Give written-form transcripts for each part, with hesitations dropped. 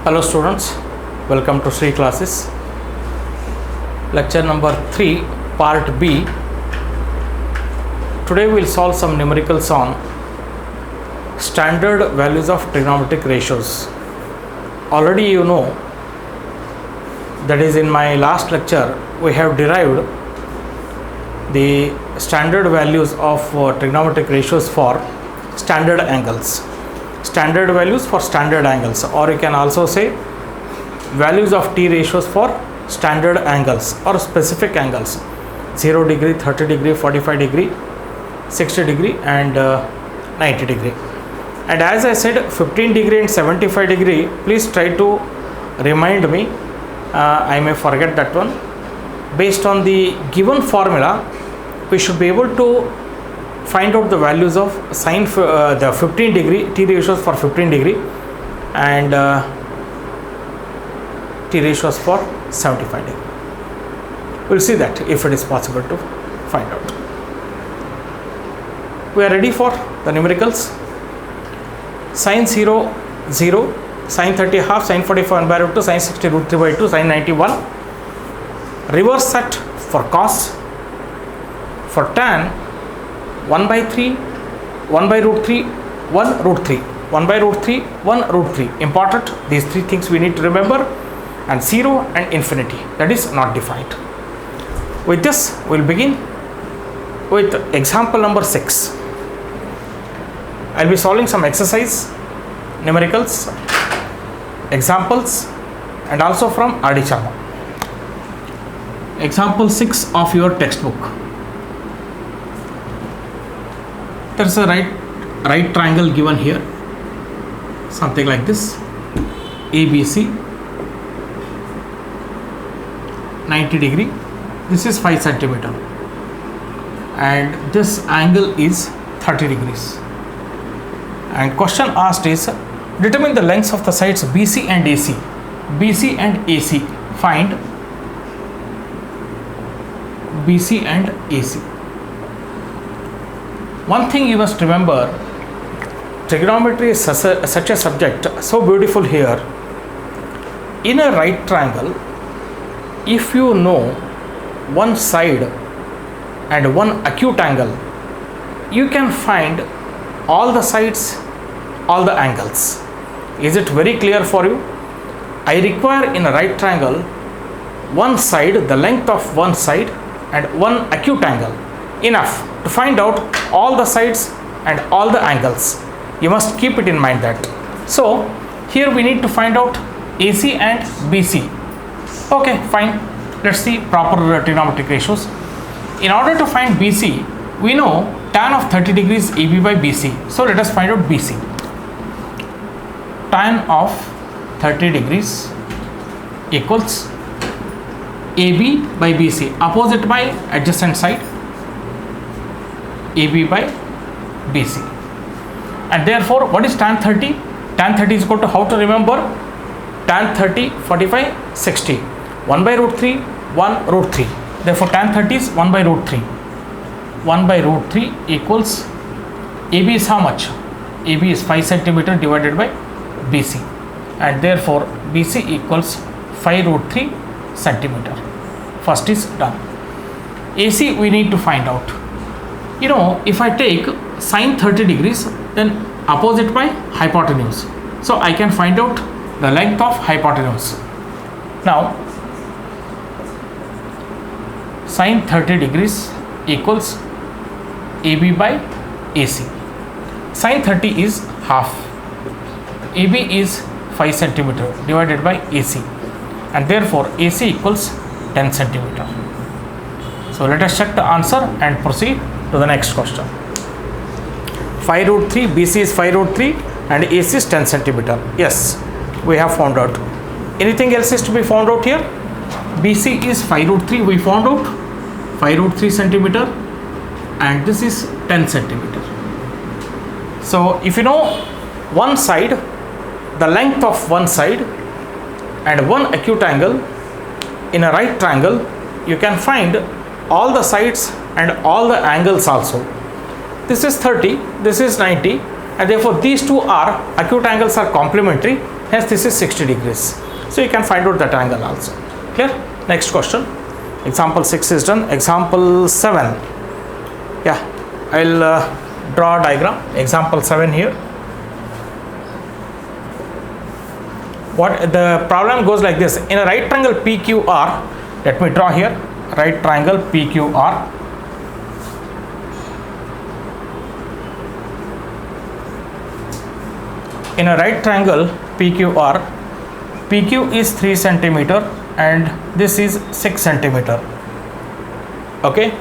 Hello students, welcome to Sri classes. Lecture number 3, part B. Today we will solve some numericals on standard values of trigonometric ratios. Already you know, that is in my last lecture we have derived the standard values of trigonometric ratios for standard angles. Standard values for standard angles, or you can also say values of T ratios for standard angles or specific angles, 0 degree, 30 degree, 45 degree, 60 degree and 90 degree. And as I said, 15 degree and 75 degree, please try to remind me, I may forget that one. Based on the given formula, we should be able to find out the values of sine the 15 degree T ratios for 15 degree and T ratios for 75 degree. We'll see that if it is possible to find out. We are ready for the numericals. Sine 0 0, sine 30 half, sine 45 1 by root 2, sine 60 root 3 by 2, sine 91. Reverse that for cos. For tan, 1 by 3, 1 by root 3, 1 root 3, 1 by root 3, 1 root 3. Important, these three things we need to remember. And 0 and infinity, that is not defined. With this, we will begin with example number 6. I will be solving some exercise, numericals, examples and also from R.D. Sharma. Example 6 of your textbook. There is a right triangle given here, something like this, ABC, 90 degree, this is 5 centimeter and this angle is 30 degrees. And question asked is, determine the lengths of the sides BC and AC. BC and AC, find BC and AC. One thing you must remember, trigonometry is such a subject, so beautiful here. In a right triangle, if you know one side and one acute angle, you can find all the sides, all the angles. Is it very clear for you? I require in a right triangle one side, the length of one side and one acute angle, enough to find out all the sides and all the angles. You must keep it in mind that. So here we need to find out AC and BC. Okay, fine. Let's see proper trigonometric ratios. In order to find BC, we know tan of 30 degrees AB by BC. So let us find out BC. Tan of 30 degrees equals AB by BC, opposite by adjacent side, AB by BC. And therefore, what is tan 30? Tan 30 is equal to, how to remember? Tan 30, 45, 60. 1 by root 3, 1 root 3. Therefore, tan 30 is 1 by root 3. 1 by root 3 equals, AB is how much? AB is 5 centimeter divided by BC. And therefore, BC equals 5 root 3 centimeter. First is done. AC we need to find out. You know, if I take sine 30 degrees, then opposite by hypotenuse. So I can find out the length of hypotenuse. Now, sine 30 degrees equals AB by AC. Sine 30 is half. AB is 5 centimeter divided by AC. And therefore, AC equals 10 centimeter. So let us check the answer and proceed to the next question. 5 root 3, BC is 5 root 3 and AC is 10 centimeter. Yes, we have found out. Anything else is to be found out here? BC is 5 root 3, we found out 5 root 3 centimeter and this is 10 centimeter. So if you know one side, the length of one side and one acute angle in a right triangle, you can find all the sides and all the angles also. This is 30, this is 90 and therefore these two are acute angles are complementary, hence this is 60 degrees. So you can find out that angle also. Clear? Next question. Example 6 is done. Example 7. Yeah, I'll draw a diagram. Example 7 here. What the problem goes like this: in a right triangle PQR, let me draw here right triangle PQR. In a right triangle PQR, PQ is 3 centimeter and this is 6 centimeter. Okay,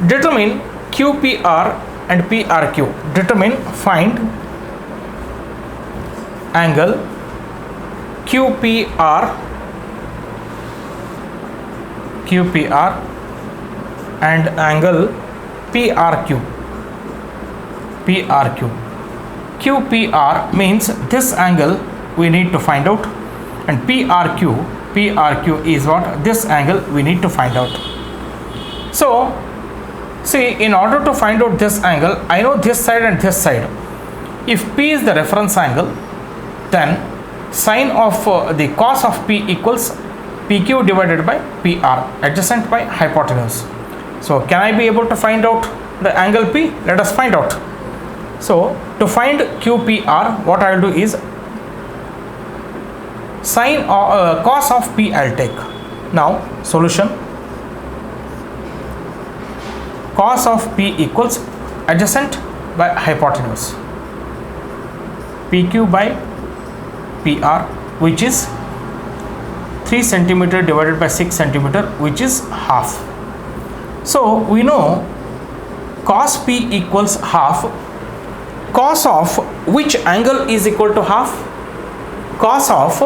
determine QPR and PRQ. Determine, find angle QPR and angle PRQ. QPR means this angle we need to find out, and PRQ is what? This angle we need to find out. So see, in order to find out this angle, I know this side and this side. If P is the reference angle, then sine of the cos of P equals PQ divided by PR, adjacent by hypotenuse. So can I be able to find out the angle P? Let us find out. So to find QPR, what I will do is sine or cos of P I will take. Now solution: cos of P equals adjacent by hypotenuse, PQ by PR, which is 3 centimeter divided by 6 centimeter, which is half. So we know cos P equals half. Cos of which angle is equal to half? Cos of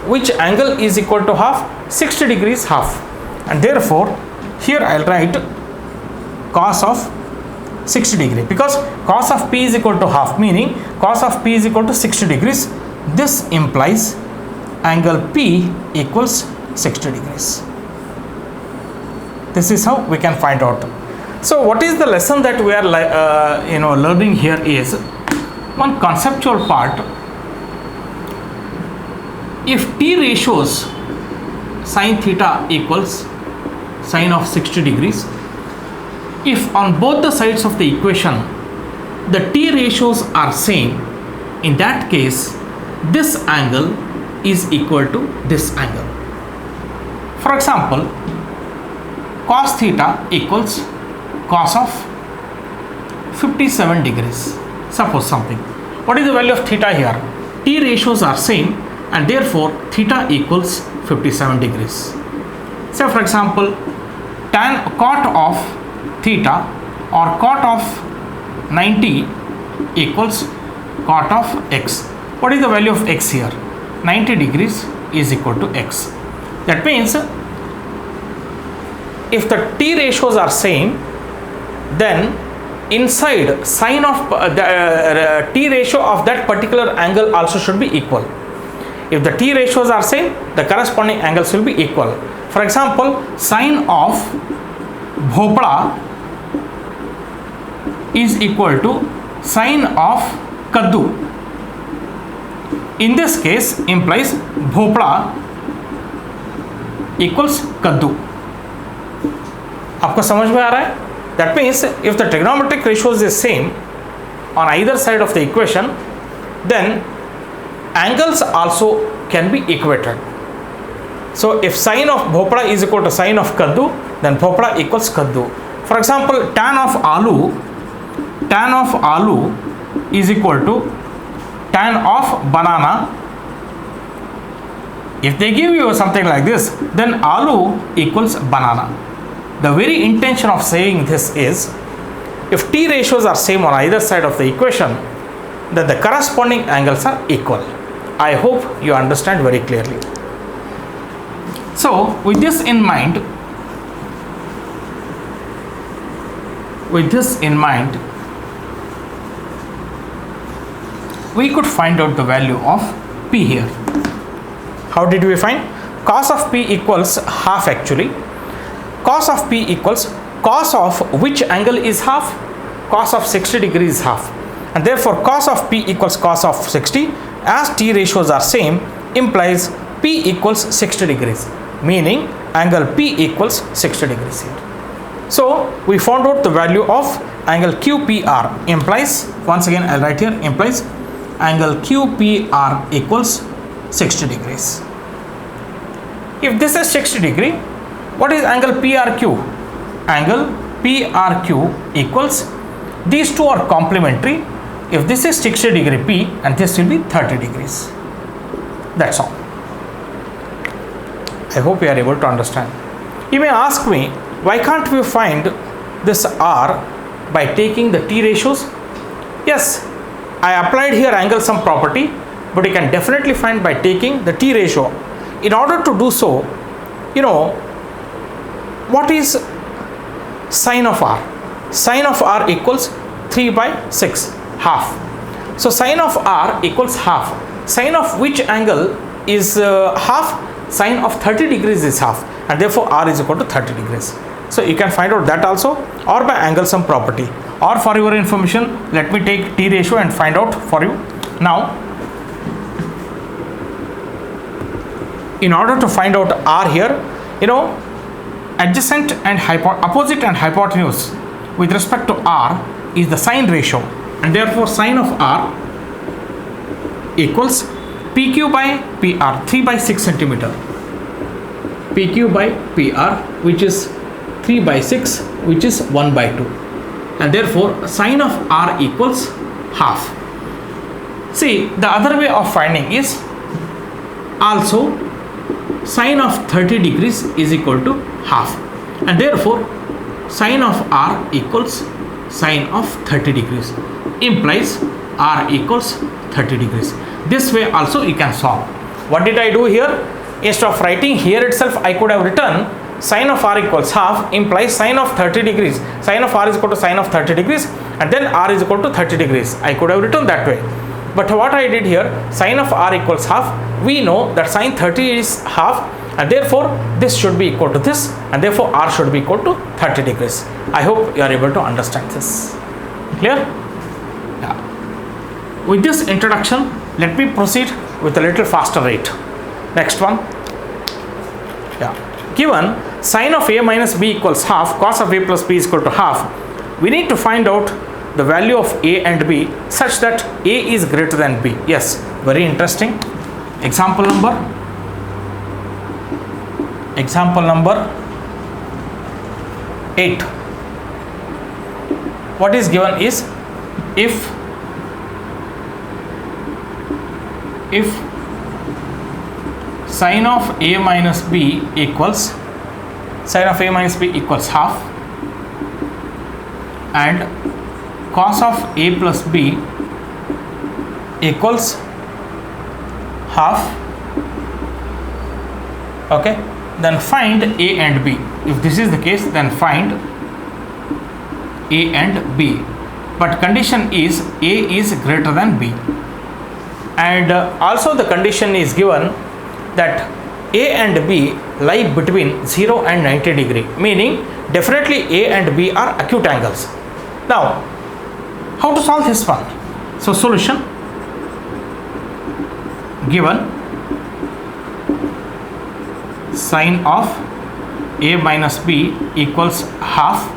which angle is equal to half? 60 degrees half. And therefore here I will write cos of 60 degree, because cos of P is equal to half, meaning cos of P is equal to 60 degrees. This implies angle P equals 60 degrees. This is how we can find out. So what is the lesson that we are learning here is one conceptual part. If T ratios sine theta equals sine of 60 degrees, if on both the sides of the equation the T ratios are same, in that case this angle is equal to this angle. For example, cos theta equals cos of 57 degrees. Suppose something. What is the value of theta here? T ratios are same and therefore theta equals 57 degrees. Say for example, cot of theta or cot of 90 equals cot of x. What is the value of x here? 90 degrees is equal to x. That means if the T ratios are same, then inside sine of the T ratio of that particular angle also should be equal. If the T ratios are same, the corresponding angles will be equal. For example, sine of Bhopla is equal to sine of Kaddu. In this case implies Bhopla equals Kaddu. आपको समझ में आ रहा है? That means if the trigonometric ratios is same on either side of the equation, then angles also can be equated. So if sine of Bhopla is equal to sine of Kaddu, then Bhopla equals Kaddu. For example, tan of Aloo is equal to tan of banana. If they give you something like this, then Aloo equals banana. The very intention of saying this is, if T ratios are same on either side of the equation, then the corresponding angles are equal. I hope you understand very clearly. So with this in mind, we could find out the value of P here. How did we find? Cos of P equals half actually. Cos of P equals cos of which angle is half? Cos of 60 degrees is half. and therefore cos of P equals cos of 60, as T ratios are same, implies P equals 60 degrees, meaning angle P equals 60 degrees here. So we found out the value of angle QPR, implies, once again I'll write here, implies angle QPR equals 60 degrees. If this is 60 degree, what is angle PRQ? Angle PRQ equals, these two are complementary. If this is 60 degree P and this will be 30 degrees. That's all. I hope you are able to understand. You may ask me, why can't we find this R by taking the T ratios? Yes, I applied here angle sum property, but you can definitely find by taking the T ratio. In order to do so, what is sine of R? Sine of R equals 3 by 6, half. So sine of R equals half. Sine of which angle is half? Sine of 30 degrees is half, and therefore R is equal to 30 degrees. So you can find out that also, or by angle sum property, or for your information, let me take T ratio and find out for you. Now, in order to find out R here, adjacent and opposite and hypotenuse with respect to R is the sine ratio, and therefore sine of R equals PQ by PR, 3 by 6 centimeter. PQ by PR, which is 3 by 6, which is 1 by 2, and therefore sine of R equals half. See, the other way of finding is also sine of 30 degrees is equal to half, and therefore sine of R equals sine of 30 degrees, implies R equals 30 degrees. This way also you can solve. What did I do here? Instead of writing here itself, I could have written sine of R equals half, implies sine of 30 degrees. Sine of R is equal to sine of 30 degrees, and then R is equal to 30 degrees. I could have written that way. But what I did here, sine of R equals half, we know that sine 30 is half, and therefore this should be equal to this, and therefore R should be equal to 30 degrees. I hope you are able to understand this. Clear? Yeah. With this introduction, let me proceed with a little faster rate. Next one. Yeah. Given sine of A minus B equals half, cos of A plus B is equal to half, we need to find out the value of A and B such that A is greater than B. Yes, very interesting. Example number 8. What is given is, if sine of A minus B equals half, and cos of A plus B equals half, okay, then find A and B. If this is the case, then find A and B, but condition is A is greater than B, and also the condition is given that A and B lie between 0 and 90 degree, meaning definitely A and B are acute angles. Now, how to solve this one? So solution, given sine of A minus B equals half,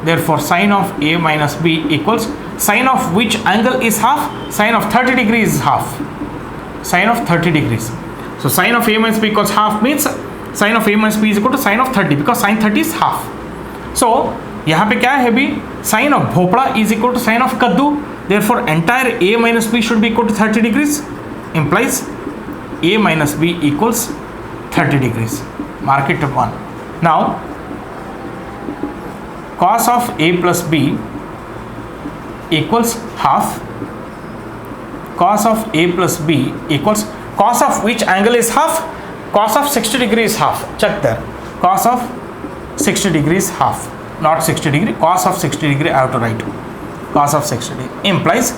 therefore sine of A minus B equals, sine of which angle is half? Sine of 30 degrees is half, sine of 30 degrees. So sine of A minus B equals half means sine of A minus B is equal to sine of 30, because sine 30 is half. So यहाँ पे क्या है भी, sine of भोपड़ा is equal to sine of कद्दू, therefore entire A minus B should be equal to 30 degrees, implies A minus B equals 30 degrees. Mark it 1. Now cos of A plus B equals half, cos of A plus B equals, cos of which angle is half? Cos of 60 degrees half. Check there, cos of 60 degrees half, not 60 degree, cos of 60 degree I have to write, cos of 60 degree implies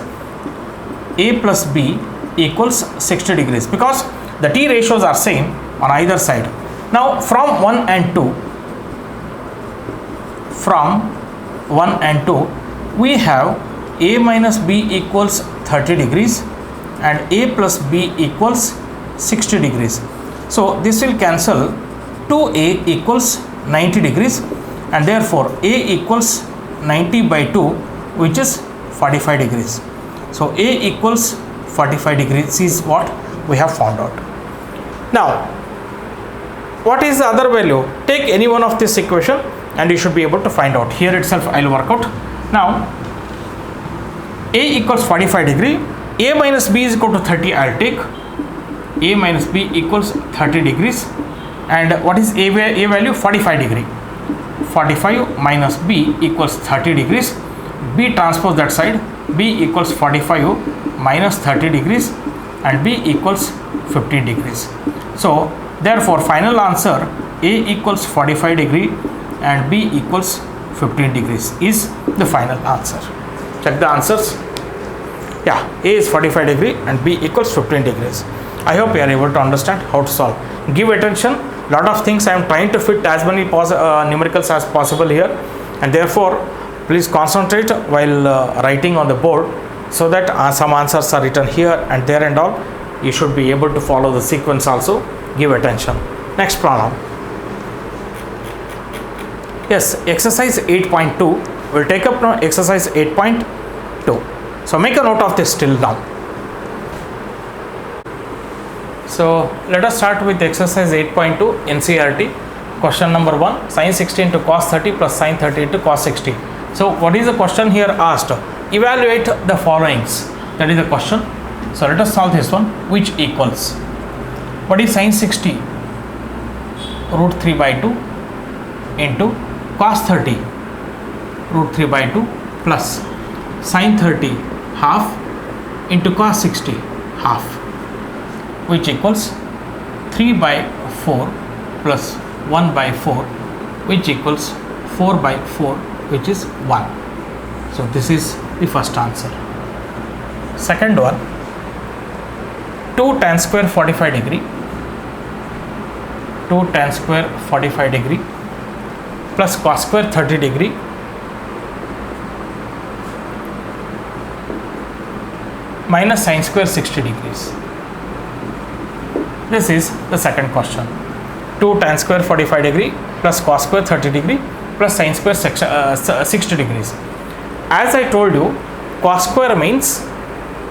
A plus B equals 60 degrees, because the T ratios are same on either side. Now from 1 and 2, we have a minus b equals 30 degrees and a plus b equals 60 degrees. So this will cancel. 2a equals 90 degrees and therefore a equals 90 by 2, which is 45 degrees. So a equals 45 degrees is what we have found out. Now what is the other value? Take any one of this equation and you should be able to find out. Here itself I will work out. Now a equals 45 degree, a minus b is equal to 30. I will take a minus b equals 30 degrees, and what is a value? 45 degree. 45 minus b equals 30 degrees. B transpose that side. B equals 45 minus 30 degrees and b equals 15 degrees. So therefore final answer a equals 45 degree and b equals 15 degrees is the final answer. Check the answers. Yeah, a is 45 degree and b equals 15 degrees. I hope you are able to understand how to solve. Give attention. Lot of things I am trying to fit as many numericals as possible here, and therefore please concentrate while writing on the board, so that some answers are written here and there and all. You should be able to follow the sequence also. Give attention. Next problem. Yes, exercise 8.2. We'll take up now exercise 8.2. So make a note of this till now. So let us start with exercise 8.2 NCERT. Question number 1, sin 60 into cos 30 plus sin 30 into cos 60. So what is the question here asked? Evaluate the followings. That is the question. So let us solve this one. Which equals, what is sin 60? Root 3 by 2 into cos 30 root 3 by 2 plus sin 30 half into cos 60 half, which equals 3 by 4 plus 1 by 4, which equals 4 by 4, which is 1. So this is the first answer. Second one, 2 tan square 45 degree, 2 tan square 45 degree plus cos square 30 degree minus sin square 60 degrees. This is the second question. 2 tan square 45 degree plus cos square 30 degree plus sin square 60 degrees. As I told you, cos square means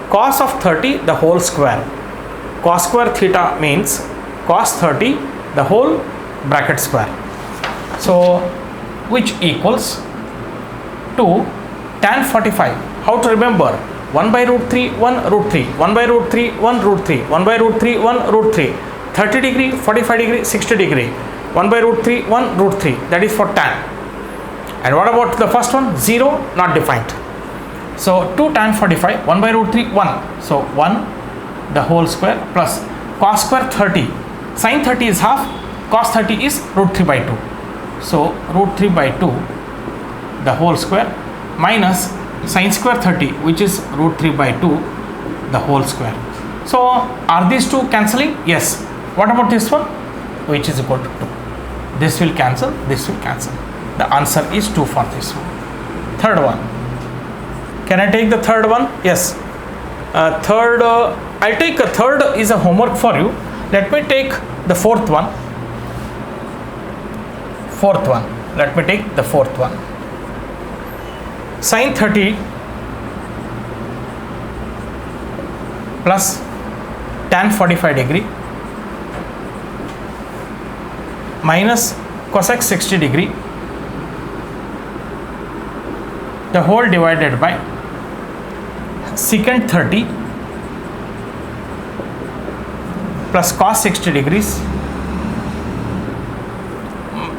cos of 30 the whole square. Cos square theta means cos 30 the whole bracket square. So which equals to tan 45. How to remember? 1 by root 3, 1 root 3, 1 by root 3, 1 root 3, 1 by root 3, 1 root 3, 30 degree, 45 degree, 60 degree, 1 by root 3, 1 root 3, that is for tan. And what about the first one? 0, not defined. So 2 tan 45, 1 by root 3, 1. So 1 the whole square plus cos square 30. Sin 30 is half, cos 30 is root 3 by 2. So root 3 by 2 the whole square minus sin square 30, which is root 3 by 2 the whole square. So are these two cancelling? Yes. What about this one? Which is equal to 2. This will cancel, this will cancel. The answer is 2 for this one. Third one. Can I take the third one? Yes. Third, I'll take a third is a homework for you. Let me take the fourth one. Fourth one. Let me take the fourth one. Sin 30 plus tan 45 degree minus cosec 60 degree the whole divided by secant 30 plus cos 60 degrees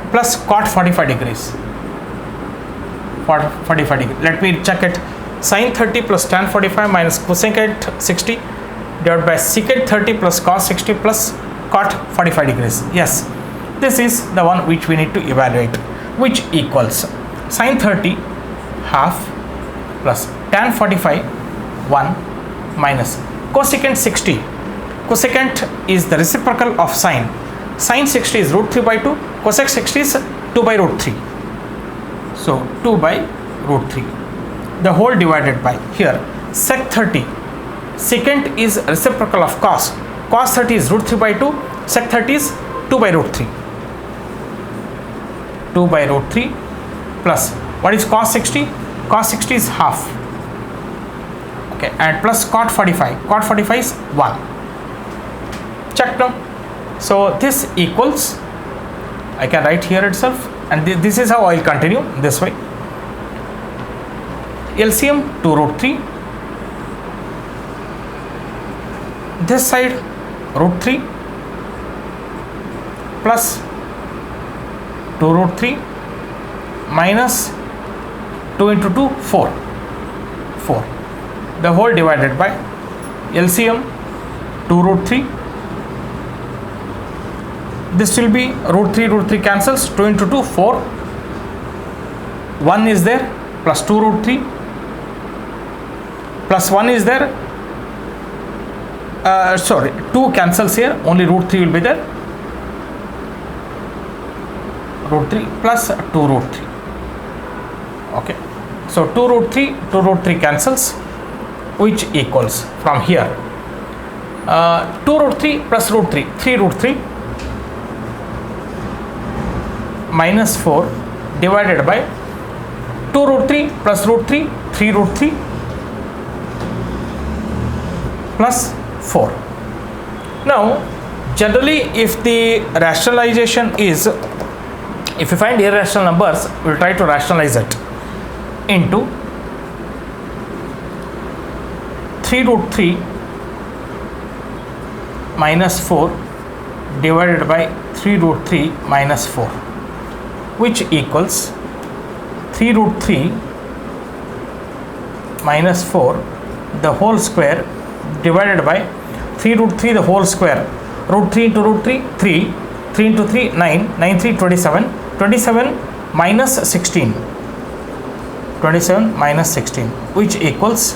plus cot 45 degrees. 45 degree. Let me check it. Sin 30 plus tan 45 minus cosecant 60 divided by secant 30 plus cos 60 plus cot 45 degrees. Yes, this is the one which we need to evaluate, which equals sin 30 half plus tan 45 1 minus cosecant 60. Cosecant is the reciprocal of sin. Sin 60 is root 3 by 2, cosec 60 is 2 by root 3. So 2 by root 3 the whole divided by, here sec 30, secant is reciprocal of cos, cos 30 is root 3 by 2, sec 30 is 2 by root 3, 2 by root 3 plus, what is cos 60? Cos 60 is half, okay, and plus cot 45, cot 45 is 1. Check now. So this equals, I can write here itself, and this is how I will continue this way. LCM 2 root 3, this side root 3 plus 2 root 3 minus 2 into 2, 4, 4, the whole divided by LCM 2 root 3, this will be root 3 cancels, 2 into 2, 4, 1 is there, plus 2 root 3 plus 1 is there, sorry, 2 cancels here, only root 3 will be there, root 3 plus 2 root 3, okay. So 2 root 3 cancels, which equals from here 2 root 3 plus root 3, 3 root 3 minus 4 divided by 2 root 3 plus root 3, 3 root 3 plus 4. Now generally if the rationalization is, if you find irrational numbers, we will try to rationalize it into 3 root 3 minus 4 divided by 3 root 3 minus 4, which equals 3 root 3 minus 4 the whole square divided by 3 root 3 the whole square, root 3 into root 3, 3, 3 into 3, 9, 9 3, 27, 27 minus 16, 27 minus 16, which equals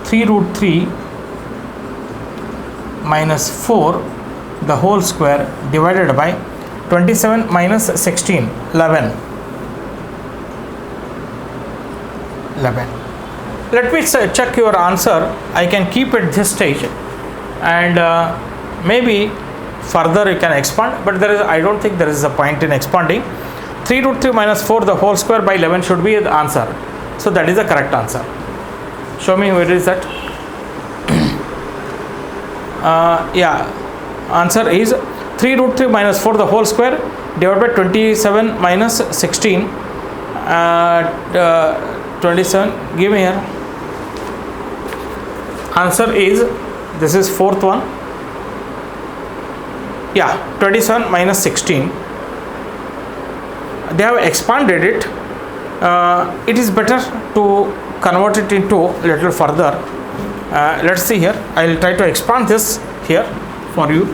3 root 3 minus 4 the whole square divided by 27 minus 16, 11. Let me check your answer. I can keep it this stage, and maybe further you can expand, but there is, I don't think there is a point in expanding. 3 root 3 minus 4 the whole square by 11 should be the answer. So that is the correct answer. Show me where is that. Yeah, answer is 3 root 3 minus 4 the whole square divided by 27 minus 16, 27, give me here. Answer is, this is fourth one, yeah, 27 minus 16. They have expanded it. It is better to convert it into little further. Let's see here. I will try to expand this here for you,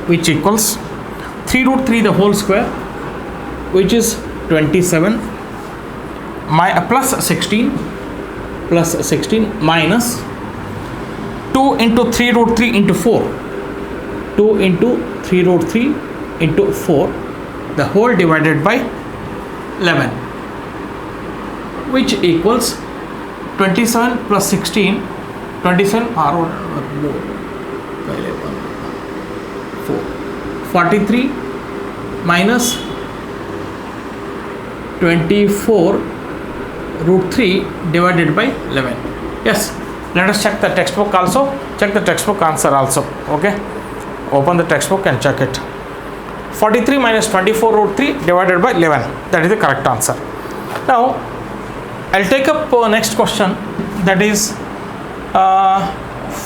which equals 3 root 3 the whole square, which is 27 plus 16 minus 2 into 3 root 3 into 4, 2 into 3 root 3 into 4 the whole divided by 11, which equals 27 plus 16, 27 4, 43 minus 24 root 3 divided by 11. Yes, let us check the textbook also, check the textbook answer also. Okay, open the textbook and check it. 43 minus 24 root 3 divided by 11, that is the correct answer. Now I'll take up next question, that is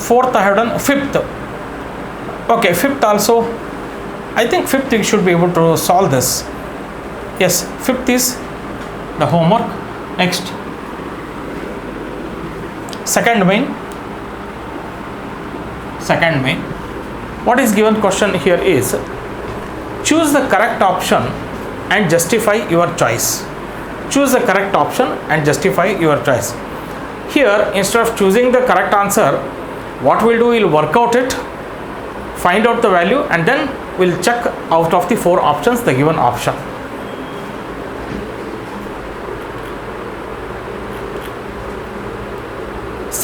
fourth I have done, fifth. Okay, fifth also, I think fifth you should be able to solve this. Yes, fifth is the homework. Next, second main. What is given question here is, choose the correct option and justify your choice. Choose the correct option and justify your choice. Here, instead of choosing the correct answer, what we'll do, we'll work out it, find out the value, and then we'll check out of the 4 options the given option.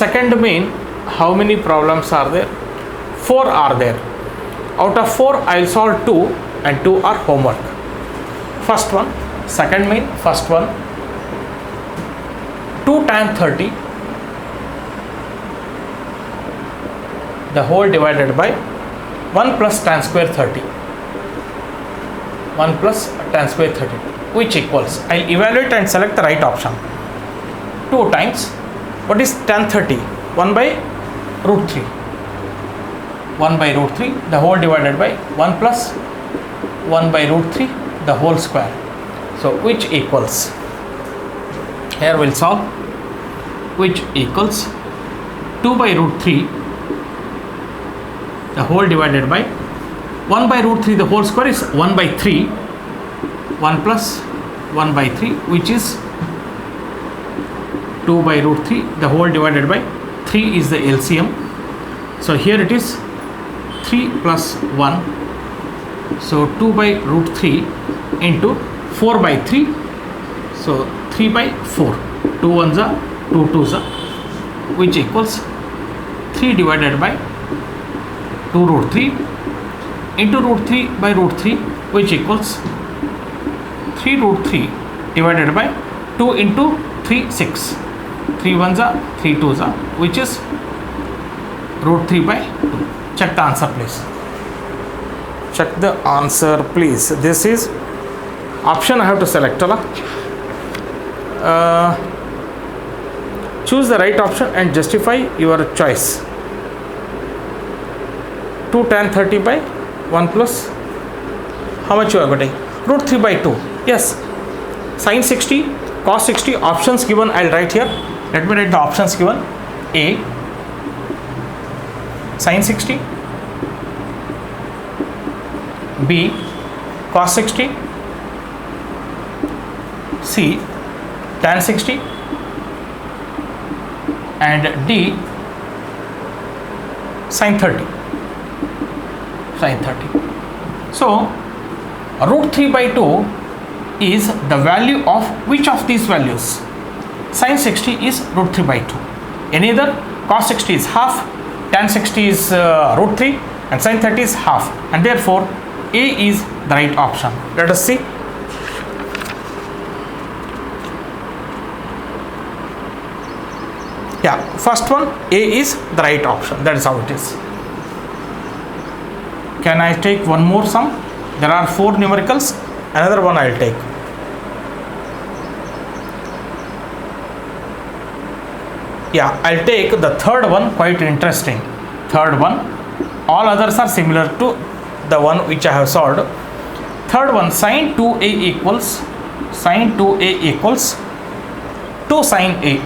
second main, how many problems are there? 4 are there. Out of 4, I'll solve 2 and 2 are homework. First one, second main, first one, 2 tan 30, the whole divided by 1 plus tan square 30. 1 plus tan square 30, which equals, I'll evaluate and select the right option. 2 times, what is tan 30? 1 by root 3. 1 by root 3, the whole divided by 1 plus 1 by root 3, the whole square. So, which equals, here we'll solve, which equals 2 by root 3, the whole divided by 1 by root 3, the whole square is 1 by 3, 1 plus 1 by 3, which is 2 by root 3, the whole divided by 3 is the LCM. So here it is 3 plus 1, so 2 by root 3 into 4 by 3, so 3 by 4, 2 ones are 2 twos are, which equals 3 divided by 2 root 3 into root 3 by root 3, which equals 3 root 3 divided by 2 into 3, 6, 3 ones are 3 twos are, which is root 3 by 2. Check the answer please. Check the answer please. This is option I have to select. Choose the right option and justify your choice. 2 tan 30 by 1 plus, how much you are getting? Root 3 by 2. Yes. Sin 60, cos 60, options given, I'll write here. Let me write the options given. A, sin 60, B, cos 60, C, tan 60, and D, sin 30. Sin 30. So, root 3 by 2 is the value of which of these values? Sin 60 is root 3 by 2. Any other? Cos 60 is half, tan 60 is root 3, and sin 30 is half, and therefore A is the right option. Let us see. Yeah, first one, A is the right option. That is how it is. Can I take one more sum? There are 4 numericals. Another one I will take. Yeah, I'll take the third one, quite interesting. Third one, all others are similar to the one which I have solved. Third one, sin 2A equals 2 sin A.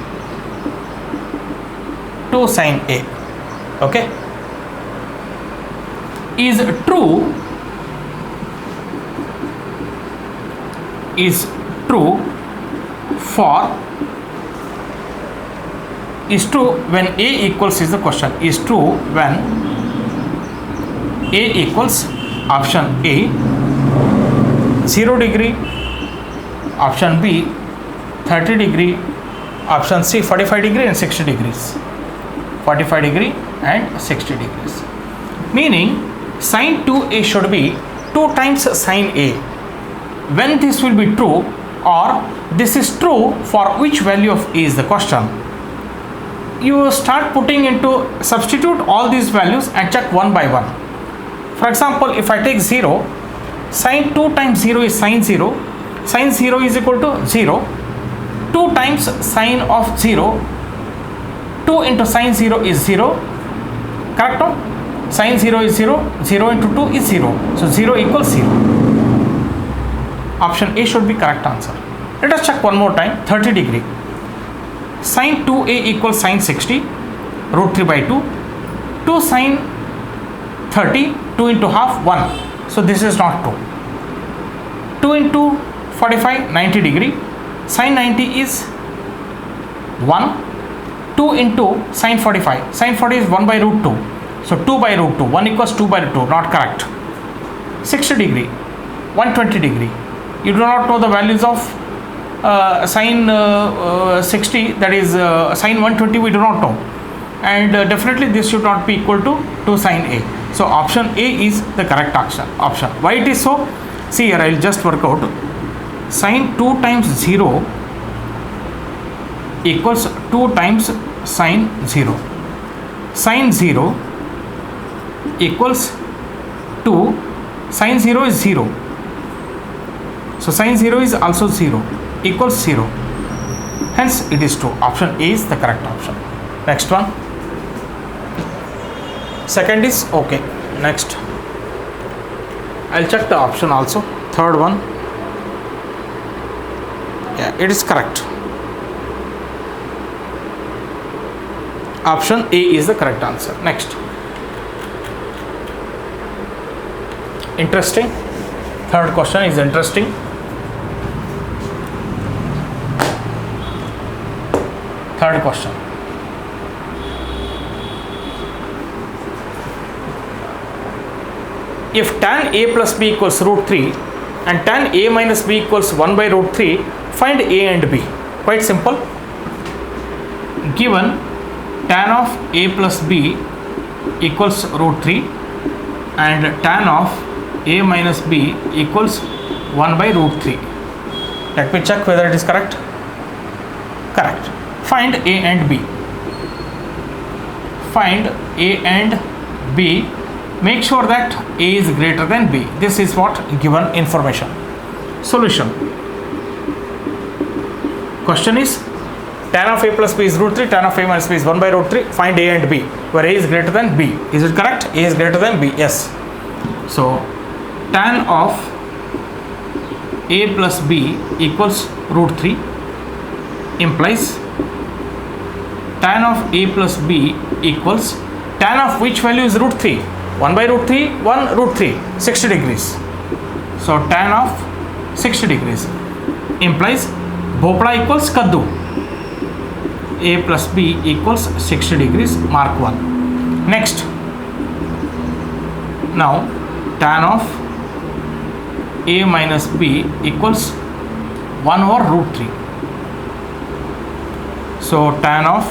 2 sin A. Okay. Is true when A equals is the question. Is true when A equals option A 0 degree, option B 30 degree, option C 45 degree and 60 degrees. 45 degree and 60 degrees. Meaning sin 2A should be 2 times sin A. When this will be true, or this is true for which value of A is the question. You start putting into, substitute all these values and check one by one. For example, if I take 0, sin 2 times 0 is sin 0. Sin 0 is equal to 0. 2 times sin of 0, 2 into sin 0 is 0. Correct? No? Sin 0 is 0. 0 into 2 is 0. So 0 equals 0. Option A should be correct answer. Let us check one more time. 30 degree. Sin 2A equals sin 60, root 3 by 2. 2 sin 30, 2 into half, 1. So this is not true. 2 into 45, 90 degree. Sin 90 is 1. 2 into sin 45. Sin 40 is 1 by root 2. So 2 by root 2. 1 equals 2 by root 2. Not correct. 60 degree. 120 degree. You do not know the values of sin 60, that is sin 120 we do not know. and definitely this should not be equal to 2 sine A. So option A is the correct option. Why it is so? See here, I will just work out. Sine 2 times 0 equals 2 times sine 0. Sine 0 equals 2, sine 0 is 0. So sine 0 is also 0, equals 0. Hence it is true. Option A is the correct option. Next one. Second is okay. Next. I'll check the option also. Third one. Yeah, it is correct. Option A is the correct answer. Next. Interesting. Third question is interesting. Third question. If tan A plus B equals root 3 and tan A minus B equals 1 by root 3, find A and B. Quite simple. Given tan of A plus B equals root 3 and tan of A minus B equals 1 by root 3. Let me check whether it is correct. Correct. Find A and B. Find A and B. Make sure that A is greater than B. This is what given information. Solution. Question is tan of A plus B is root 3, tan of A minus B is 1 by root 3. Find A and B, where A is greater than B. Is it correct? A is greater than B. Yes. So tan of A plus B equals root 3 implies tan of A plus B equals tan of which value is root 3? 1 by root 3, 1 root 3, 60 degrees. So tan of 60 degrees implies bhopla equals kaddu. A plus B equals 60 degrees, mark 1. Next. Now tan of A minus B equals 1 over root 3. So tan of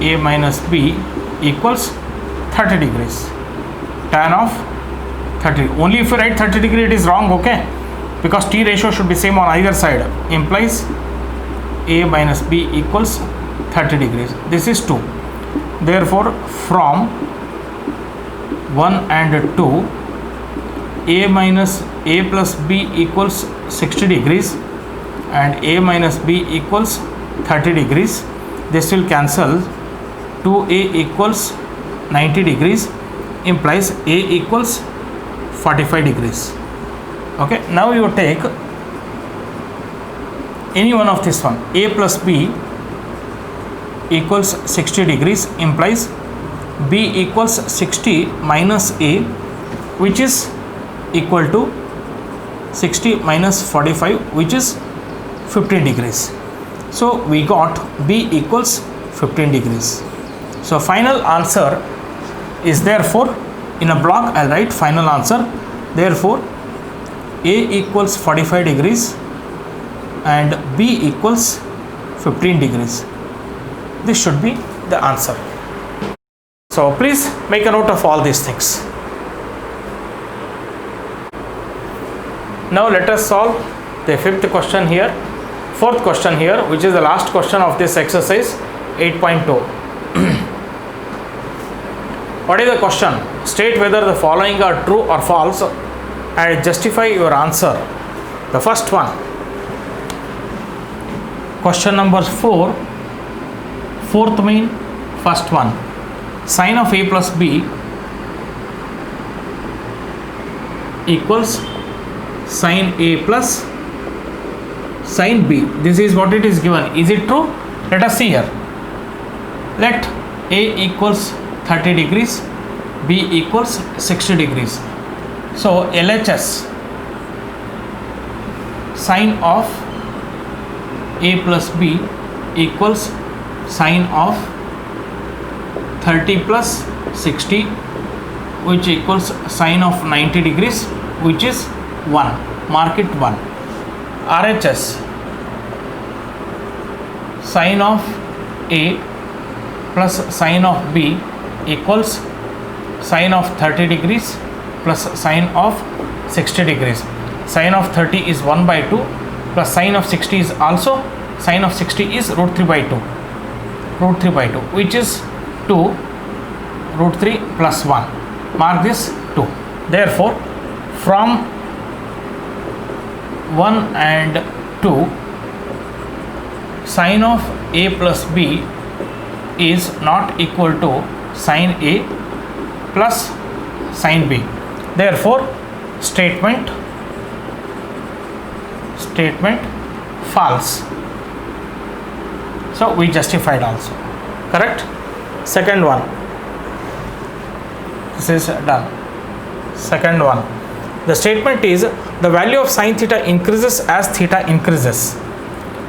A minus B equals 30 degrees. Tan of 30. Only if you write 30 degree it is wrong, okay? Because T ratio should be same on either side. Implies A minus B equals 30 degrees. This is 2. Therefore, from 1 and 2, A plus B equals 60 degrees and A minus B equals 30 degrees. This will cancel. 2A equals 90 degrees implies A equals 45 degrees. Okay, now you take any one of this one. A plus B equals 60 degrees implies B equals 60 minus A, which is equal to 60 minus 45, which is 15 degrees. So we got B equals 15 degrees. So final answer is therefore, in a block I'll write final answer. Therefore A equals 45 degrees and B equals 15 degrees. This should be the answer. So please make a note of all these things. Now let us solve the fifth question here, fourth question here, which is the last question of this exercise 8.2. What is the question? State whether the following are true or false and justify your answer. The first one. Question number 4. Fourth mean first one. Sine of A plus B equals sine A plus sine B. This is what it is given. Is it true? Let us see here. Let A equals 30 degrees, B equals 60 degrees. So LHS, sine of A plus B equals sine of 30 plus 60, which equals sine of 90 degrees, which is 1. Mark it 1. RHS, sine of A plus sine of B equals sine of 30 degrees plus sine of 60 degrees. Sine of 30 is 1 by 2 plus sine of 60 is also sine of 60 is root 3 by 2. Root 3 by 2, which is 2 root 3 plus 1. Mark this 2. Therefore, from 1 and 2, sine of A plus B is not equal to sine A plus sine B. Therefore, statement false. So we justified also. Correct? Second one. This is done. Second one. The statement is the value of sine theta increases as theta increases.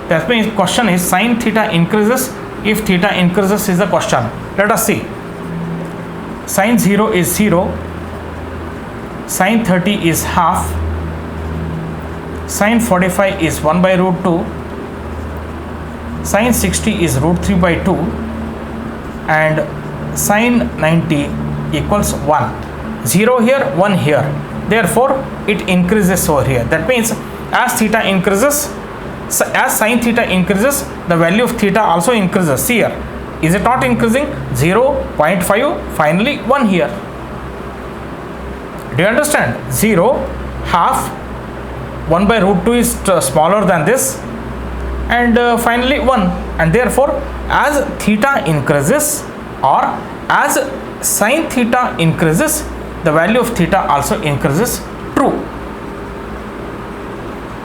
That means question is sine theta increases if theta increases is the question. Let us see. Sine 0 is 0. Sine 30 is half. Sine 45 is 1 by root 2. Sine 60 is root 3 by 2. And sine 90 equals 1. 0 here, 1 here. Therefore, it increases over here. That means as theta increases, as sine theta increases, the value of theta also increases. See here. Is it not increasing? 0, 0.5, finally 1 here. Do you understand? 0, half, 1 by root 2 is smaller than this, and finally 1. And therefore, as theta increases or as sine theta increases, the value of theta also increases. True.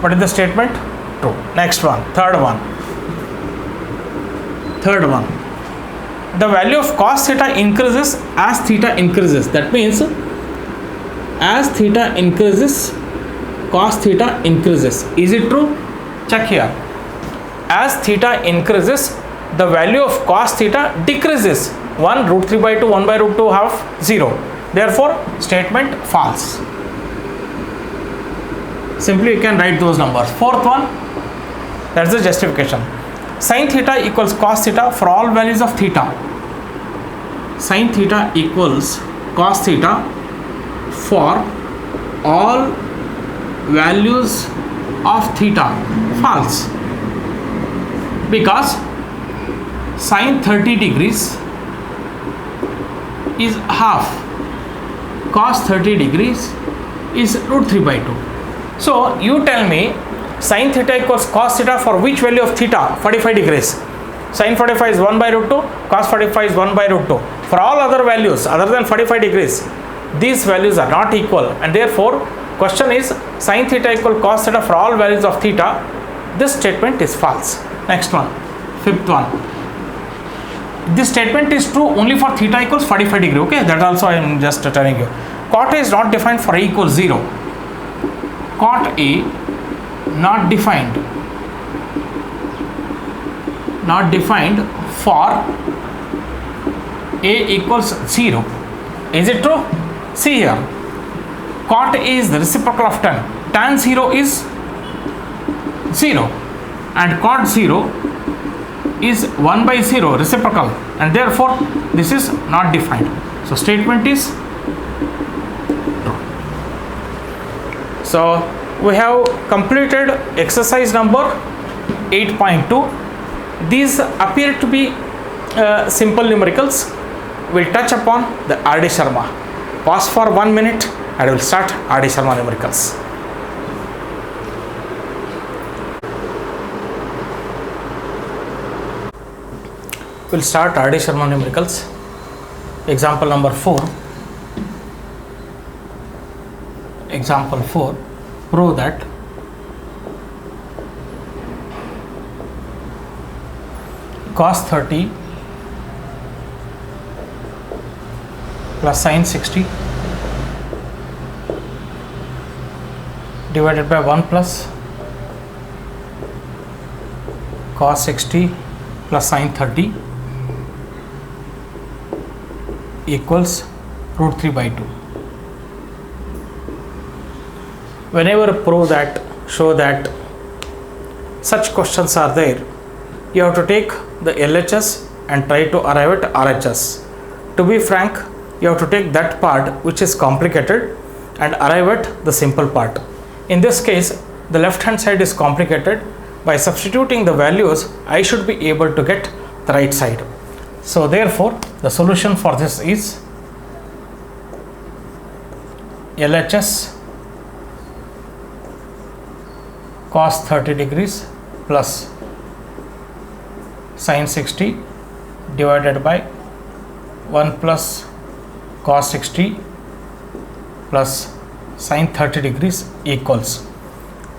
What is the statement? True. Next one. Third one. The value of cos theta increases as theta increases. That means as theta increases, cos theta increases. Is it true? Check here. As theta increases, the value of cos theta decreases. 1 root 3 by 2, 1 by root 2 half, 0. Therefore, statement false. Simply you can write those numbers. Fourth one, that's the justification. Sin theta equals cos theta for all values of theta. Sin theta equals cos theta for all values of theta. False. Because sin 30 degrees is half, cos 30 degrees is root 3 by 2. So you tell me sin theta equals cos theta for which value of theta? 45 degrees. Sin 45 is 1 by root 2, cos 45 is 1 by root 2. For all other values other than 45 degrees, these values are not equal, and therefore question is sin theta equal cos theta for all values of theta. This statement is false. Next one, fifth one. This statement is true only for theta equals 45 degree. Okay, that also I am just telling you. Cot A is not defined for A equals 0. Cot A not defined for A equals 0. Is it true? See here. Cot A is the reciprocal of tan. Tan 0 is 0 and cot 0 is 1 by 0 reciprocal, and therefore this is not defined. So statement is true. So we have completed exercise number 8.2. These appear to be simple numericals. We'll touch upon the R.D. Sharma. Pause for 1 minute and we'll start R.D. Sharma numericals. We'll start R.D. Sharma numericals. Example number 4. Example 4. Prove that cos 30 plus sin 60 divided by 1 plus cos 60 plus sin 30 equals root 3 by 2. Whenever prove that, show that such questions are there, you have to take the LHS and try to arrive at RHS. To be frank, you have to take that part which is complicated and arrive at the simple part. In this case, the left hand side is complicated. By substituting the values, I should be able to get the right side. So therefore, the solution for this is LHS cos 30 degrees plus sin 60 divided by 1 plus cos 60 plus sin 30 degrees equals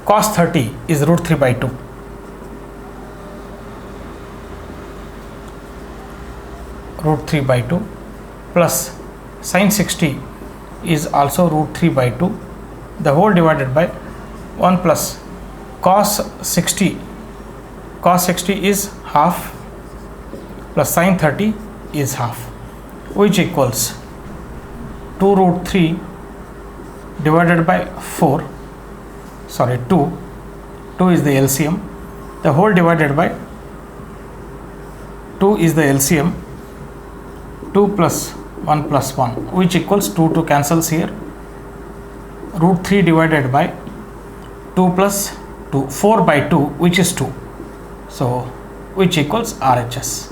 cos 30 is root 3 by 2. Root 3 by 2 plus sin 60 is also root 3 by 2, the whole divided by 1 plus cos 60. Cos 60 is half plus sin 30 is half, which equals 2 root 3 divided by 4, sorry 2 is the LCM, the whole divided by 2 is the LCM, 2 plus 1 plus 1, which equals 2 cancels here, root 3 divided by 2 plus 2, 4 by 2, which is 2, so which equals RHS.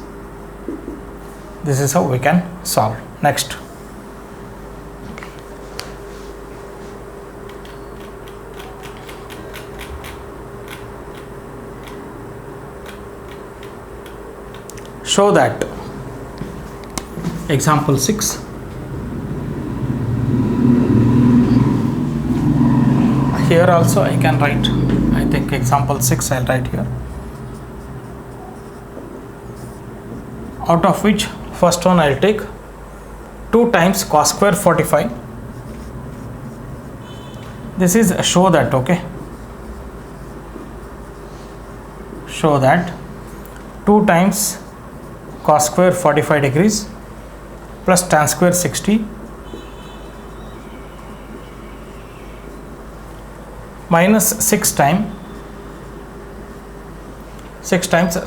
This is how we can solve. Next, show that example 6 here also I can write, I think example 6 I'll write here, out of which first one I'll take 2 times cos square 45. This is show that, okay, show that 2 times cos square 45 degrees plus tan square 60 minus 6 times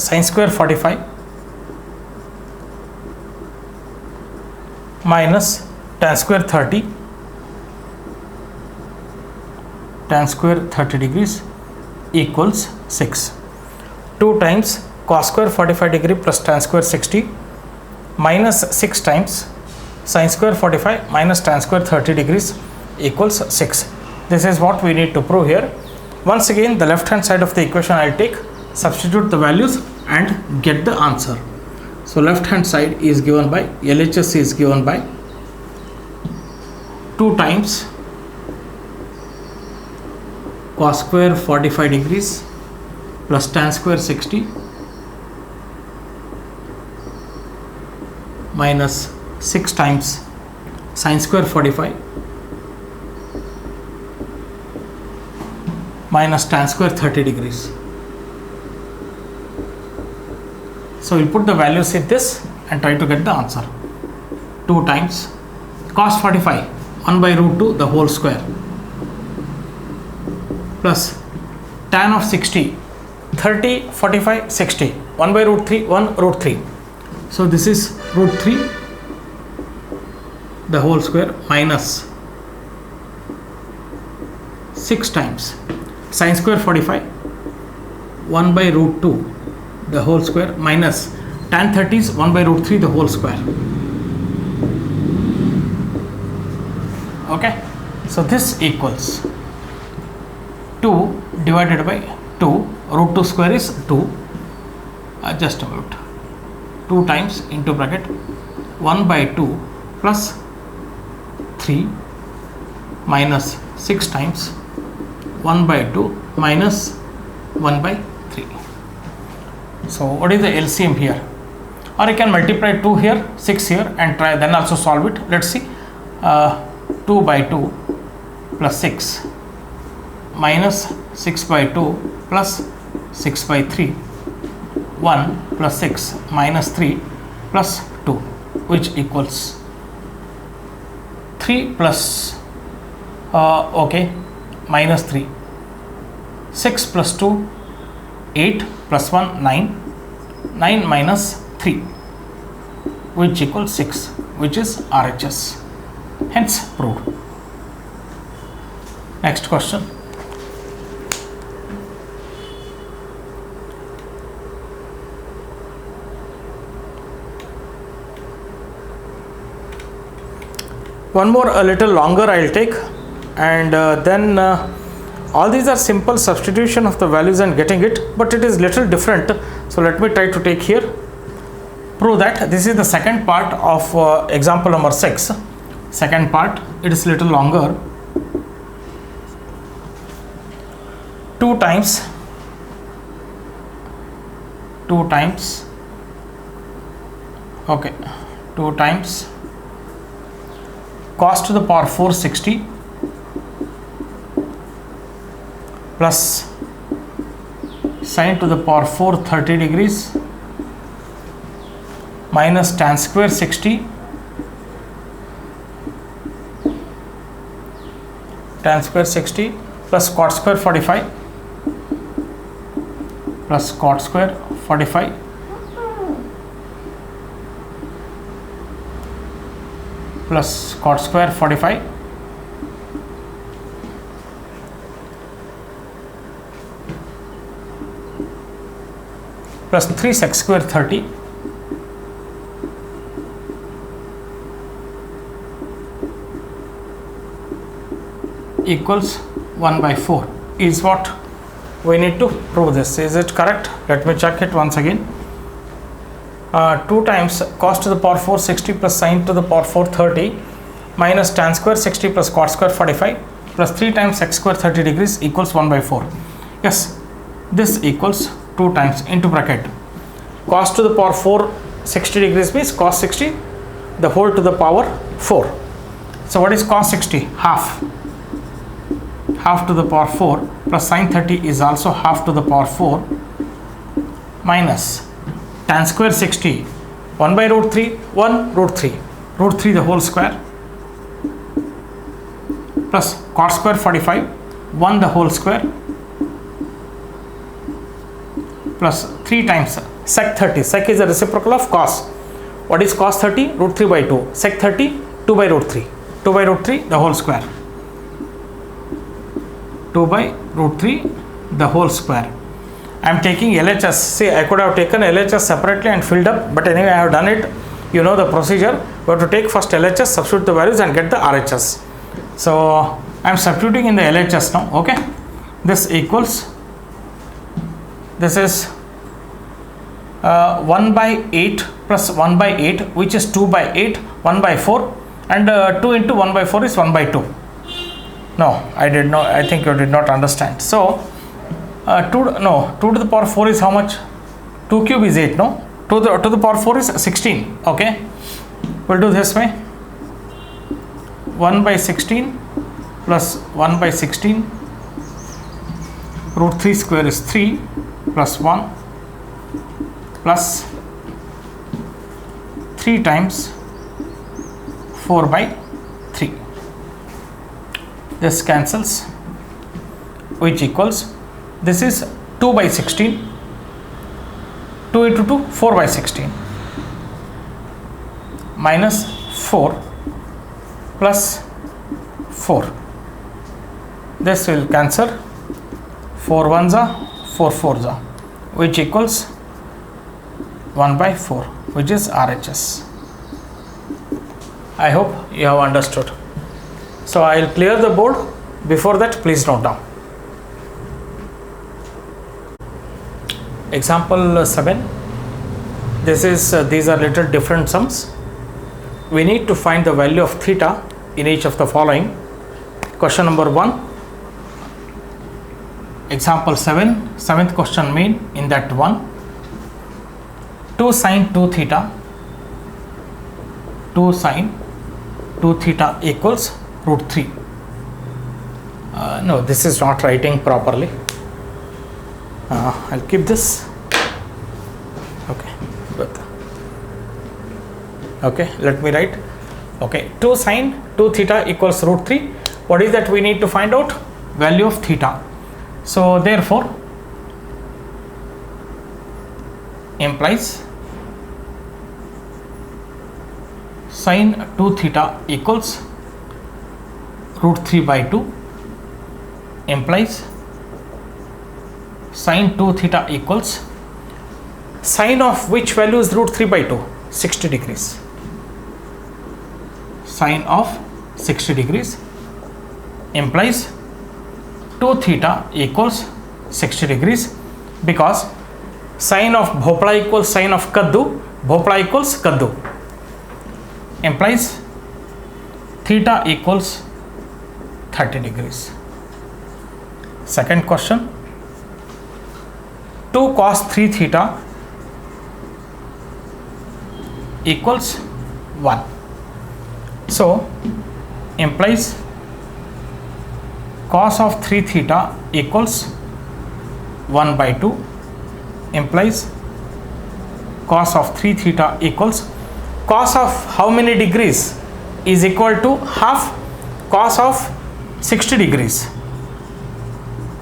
sin square 45 minus tan square 30 degrees equals 6. 2 times cos square 45 degree plus tan square 60 minus 6 times sin square 45 minus tan square 30 degrees equals 6. This is what we need to prove here. Once again, the left hand side of the equation I'll take, substitute the values and get the answer. So left hand side is given by LHS is given by 2 times cos square 45 degrees plus tan square 60 minus 6 times sin square 45 minus tan square 30 degrees. So we'll put the values in this and try to get the answer. 2 times cos 45 1 by root 2 the whole square plus tan of 60 30 45 60 1 by root 3 1 root 3. So this is root 3 the whole square minus 6 times sin square 45 1 by root 2 the whole square minus tan 30 is 1 by root 3 the whole square. Okay, so this equals 2 divided by 2, root 2 square is 2, just about 2 times into bracket 1 by 2 plus 3 minus 6 times 1 by 2 minus 1 by 3. So what is the LCM here? Or you can multiply 2 here, 6 here and try then also solve it. Let's see, 2 by 2 plus 6 minus 6 by 2 plus 6 by 3, 1 plus 6 minus 3 plus 2, which equals 3 plus okay minus 3, 6 plus 2 8 plus 1 9, 9 minus 3 which equals 6, which is RHS. Hence proved. Next question. One more a little longer I'll take, and then all these are simple substitution of the values and getting it, but it is little different. So let me try to take here. Prove that. This is the second part of example number 6. Second part, it is little longer. 2 times okay, 2 times cos to the power 460 plus sin to the power 430 degrees minus tan square 60 plus cot square 45 plus cot square 45 plus cot square 45 plus 3 sec square 30 equals 1 by 4 is what we need to prove this. Is it correct? Let me check it once again. 2 times cos to the power 460 plus sin to the power 430 minus tan square 60 plus cot square 45 plus 3 times sec square 30 degrees equals 1 by 4. Yes, this equals 2 times into bracket cos to the power 460 degrees means cos 60 the whole to the power 4. So what is cos 60? Half to the power 4 plus sin 30 is also half to the power 4 minus tan square 60 1 by root 3 1 root 3 the whole square plus cot square 45 1 the whole square plus 3 times sec 30. Sec is a reciprocal of cos. What is cos 30? Root 3 by 2. Sec 30 2 by root 3 the whole square 2 by root 3 the whole square. I am taking LHS. See, I could have taken LHS separately and filled up, but anyway I have done it. You know the procedure. We have to take first LHS, substitute the values and get the RHS. So I am substituting in the LHS now. Okay, this equals, this is 1 by 8 plus 1 by 8, which is 2 by 8, 1 by 4, and 2 into 1 by 4 is 1 by 2. No, I did not. I think you did not understand. So 2 to the power 4 is how much? 2 cube is 8. No, to the power 4 is 16. Okay, we'll do this way. 1 by 16 plus 1 by 16 root 3 square is 3 plus 1 plus 3 times 4 by 3. This cancels, which equals, this is 2 by 16, 2 into 2 4 by 16 minus 4 plus 4. This will cancel, 4 ones are 4 fours are, which equals 1 by 4, which is RHS. I hope you have understood. So I will clear the board. Before that, please note down. Example 7. These are little different sums. We need to find the value of theta in each of the following. Question number 1. Example 7. 7th question main in that one. 2 sin 2 theta. 2 sin 2 theta equals root 3. No, this is not writing properly. I'll keep this. Okay, good. Okay, let me write. Okay, 2 sin 2 theta equals root 3. What is that we need to find out? Value of theta. So therefore implies Sine 2 theta equals root 3 by 2 implies sine 2 theta equals sine of which value is root 3 by 2? 60 degrees. Sine of 60 degrees implies 2 theta equals 60 degrees, because sine of bhopla equals sine of kaddu, bhopla equals kaddu, implies theta equals 30 degrees. Second question, 2 cos 3 theta equals 1. So implies cos of 3 theta equals 1 by 2, implies cos of 3 theta equals cos of how many degrees is equal to half cos of 60 degrees.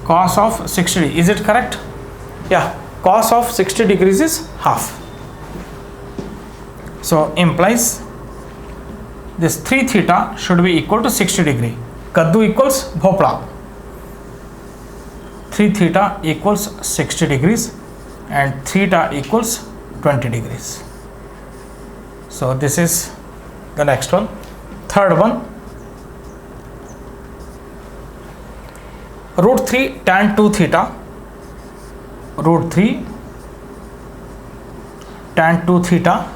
Cos of 60, is it correct? Yeah, cos of 60 degrees is half. So implies this 3 theta should be equal to 60 degree. Kaddu equals bhopla. 3 theta equals 60 degrees and theta equals 20 degrees. So this is the next one. Third one, root 3 tan 2 theta, root 3 tan 2 theta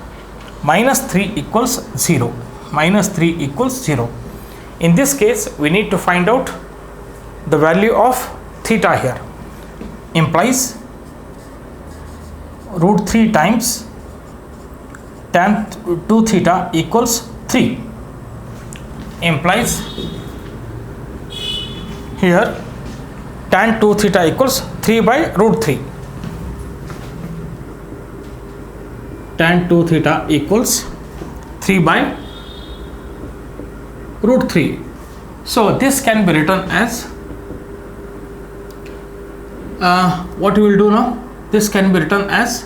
minus 3 equals 0, minus 3 equals 0. In this case we need to find out the value of theta here. Implies root 3 times tan 2 theta equals 3, implies here tan 2 theta equals 3 by root 3. Tan 2 theta equals 3 by root 3. So this can be written as what we will do now, this can be written as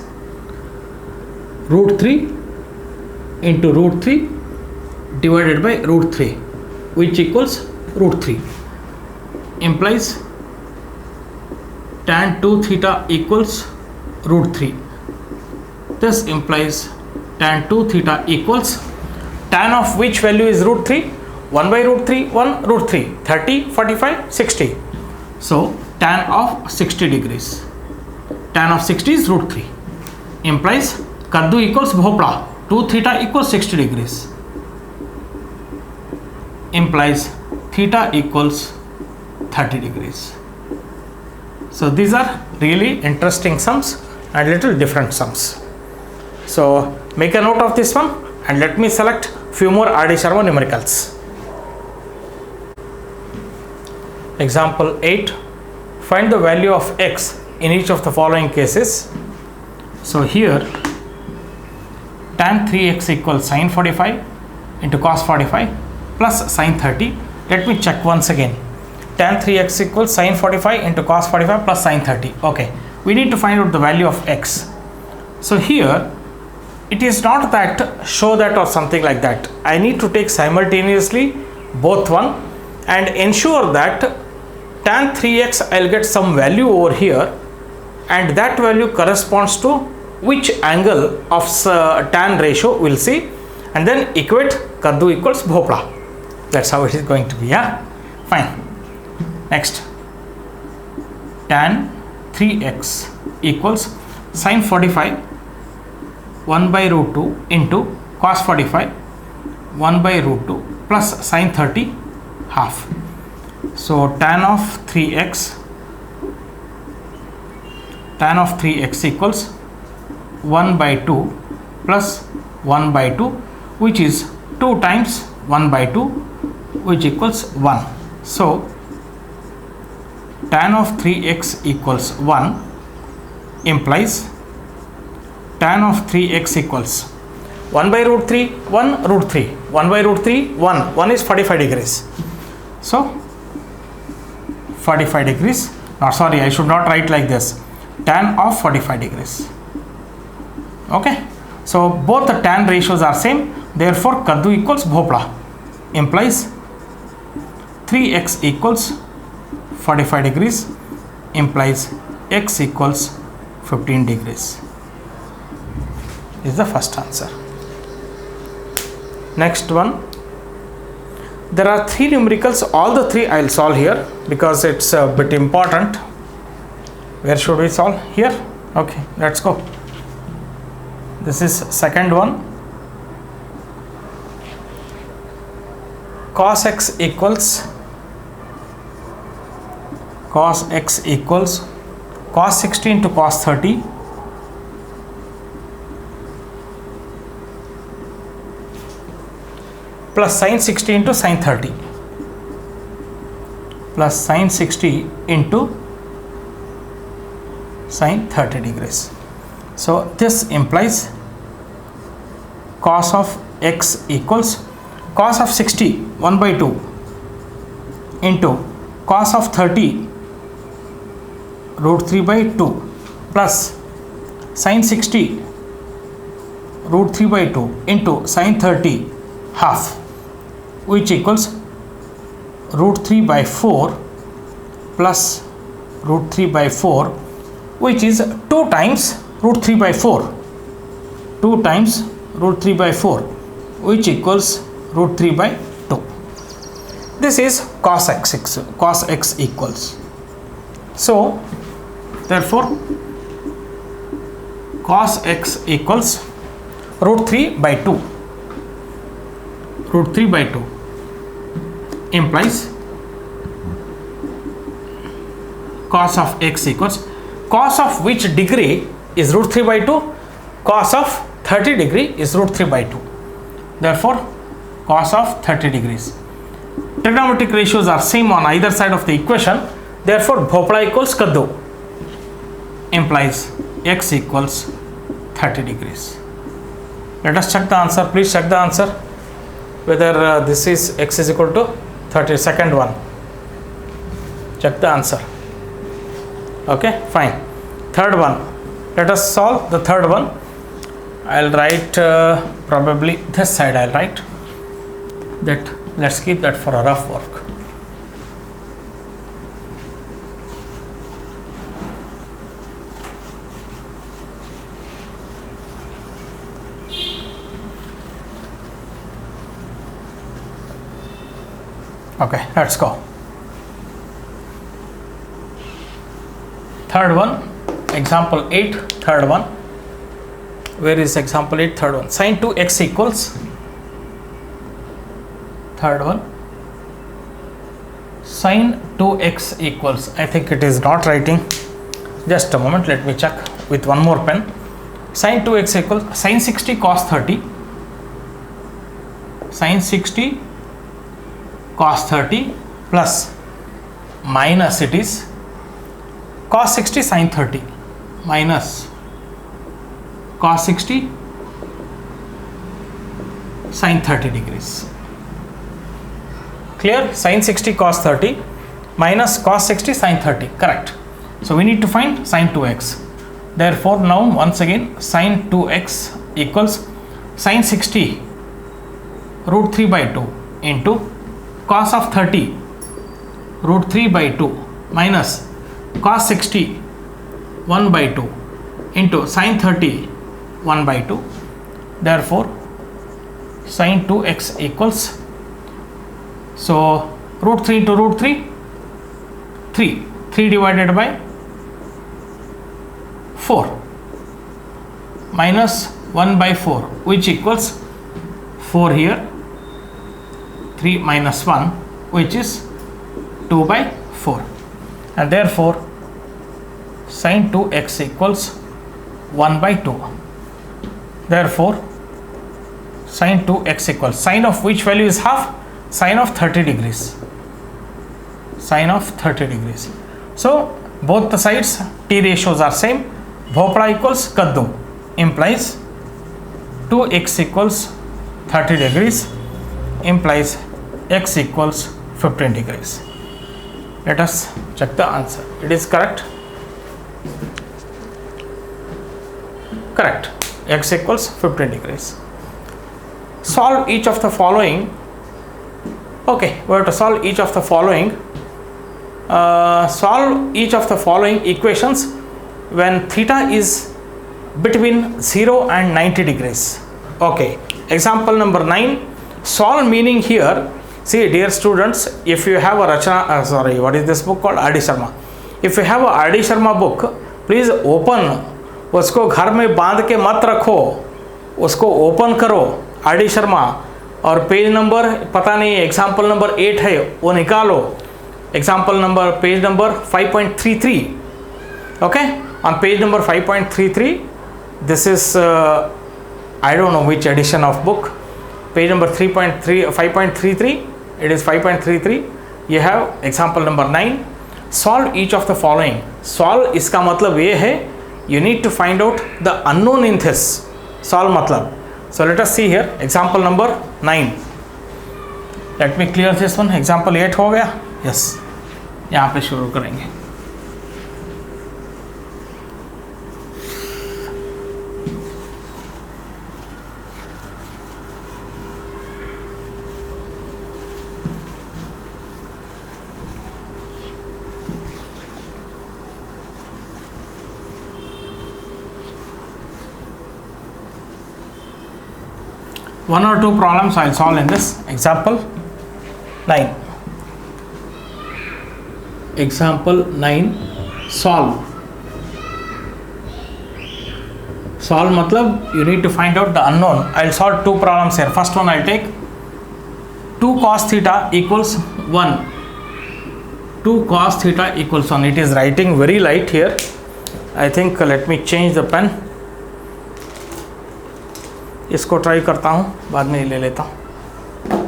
root 3 into root 3 divided by root 3, which equals root 3, implies tan 2 theta equals root 3. This implies tan 2 theta equals tan of which value is root 3? 1 by root 3, 1 root 3, 30, 45, 60. So tan of 60 degrees. Tan of 60 is root 3. Implies kaddu equals bhopla. 2 theta equals 60 degrees. Implies theta equals 30 degrees. So these are really interesting sums and little different sums. So make a note of this one and let me select few more R.D. Sharma numericals. Example 8. Find the value of x in each of the following cases. So here tan 3x equals sin 45 into cos 45 plus sin 30. Let me check once again. Tan 3x equals sin 45 into cos 45 plus sin 30. Okay, we need to find out the value of x. So here it is not that show that or something like that. I need to take simultaneously both one and ensure that tan 3x I'll get some value over here and that value corresponds to which angle of tan ratio we'll see, and then equate kaddu equals bhopla. That's how it is going to be. Yeah, fine. Next, tan 3x equals sin 45 1 by root 2 into cos 45 1 by root 2 plus sin 30 half. So tan of 3x equals 1 by 2 plus 1 by 2, which is 2 times 1 by 2, which equals 1. So tan of 3x equals 1 implies tan of 3x equals 1 by root 3, 1 root 3, 1 by root 3, 1 is 45 degrees. So 45 degrees, no sorry, I should not write like this, tan of 45 degrees. Okay, so both the tan ratios are same, Therefore Kaddu equals Bhopla, implies 3x equals 45 degrees, implies x equals 15 degrees. Is the first answer. Next one, there are 3 numericals, all the 3 I will solve here because it's a bit important. Where should we solve? Here. Okay, let's go. This is second one. Cos x equals cos 60 into cos 30 plus sin 60 into sin 30 plus sin 60 into sin 30 degrees. So this implies cos of x equals cos of 60 1 by 2 into cos of 30 root 3 by 2 plus sin 60 root 3 by 2 into sin 30 half, which equals root 3 by 4 plus root 3 by 4, which is 2 times root 3 by 4, 2 times root 3 by 4, which equals root 3 by 2. This is cos x equals. So therefore cos x equals root 3 by 2. Root 3 by 2 implies cos of x equals cos of which degree is root 3 by 2? Cos of 30 degree is root 3 by 2. Therefore cos of 30 degrees. Trigonometric ratios are same on either side of the equation. Therefore Bhopla equals Kaddu, implies x equals 30 degrees. Let us check the answer. Please check the answer whether this is x is equal to 30. Second one, check the answer. Okay, fine. Third one, let us solve the third one. I'll write probably this side. I'll write that. Let's keep that for a rough work. Okay, let's go. Third one, example 8, third one. Where is example 8, third one? Sin 2x equals, third one, sin 2x equals, I think it is not writing. Just a moment, let me check with one more pen. Sin 2x equals sin 60 cos 30, sin 60 cos 30 plus minus it is cos 60 sin 30 minus cos 60 sin 30 degrees. Clear? Sin 60 cos 30 minus cos 60 sin 30, correct. So we need to find sin 2x. Therefore now once again sin 2x equals sin 60 root 3 by 2 into cos of 30 root 3 by 2 minus cos 60 1 by 2 into sin 30 1 by 2. Therefore sin 2x equals, so root 3 into root 3, 3 divided by 4 minus 1 by 4, which equals 4 here, 3 minus 1, which is 2 by 4, and therefore sin 2x equals 1 by 2. Therefore sin 2x equals, sine of which value is half? Sine of 30 degrees. Sine of 30 degrees. So both the sides t ratios are same. Bhopla equals Kaddu, implies 2x equals 30 degrees, implies x equals 15 degrees. Let us check the answer. It is correct. Correct. X equals 15 degrees. solve each of the following. Okay, we have to solve each of the following. Solve each of the following equations when theta is between 0 and 90 degrees. Okay, example number 9. Solve meaning here. See, dear students, if you have a Rachana, what is this book called? R.D. Sharma. If you have a R.D. Sharma book, please open. उसको घर में बांध के मत रखो, उसको open करो R.D. Sharma, और पेज नंबर पता नहीं एग्जाम्पल नंबर 8 है वो निकालो. Example number page number 5.33. Okay, on page number 5.33, this is I don't know which edition of book. Page number 5.33, it is 5.33. You have example number 9. Solve each of the following. Solve इसका मतलब ये है you need to find out the unknown in this. Solve मतलब. So let us see here example number 9. Let me clear this one. Example 8 हो गया. Yes. यहाँ पे शुरू करेंगे. One or two problems I'll solve in this example 9. Example 9. Solve. Solve matlab you need to find out the unknown. I'll solve two problems here. First one I'll take 2 cos theta equals 1. 2 cos theta equals 1. It is writing very light here. I think let me change the pen. इसको try करता हूँ, बाद में ले लेता हूँ.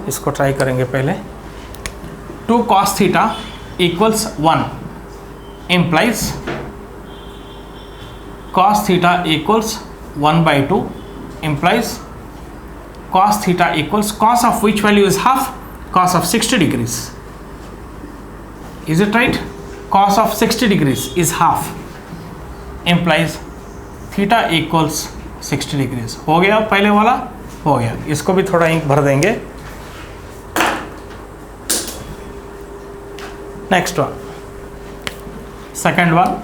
इसको try करेंगे पहले. 2 cos theta equals 1 implies cos theta equals 1 by 2 implies cos theta equals cos of which value is half? Cos of 60 degrees. Is it right? Cos of 60 degrees is half implies theta equals 60 degrees. हो गया पहले वाला, हो गया. इसको भी थोड़ा ink भर देंगे. Next one, second one.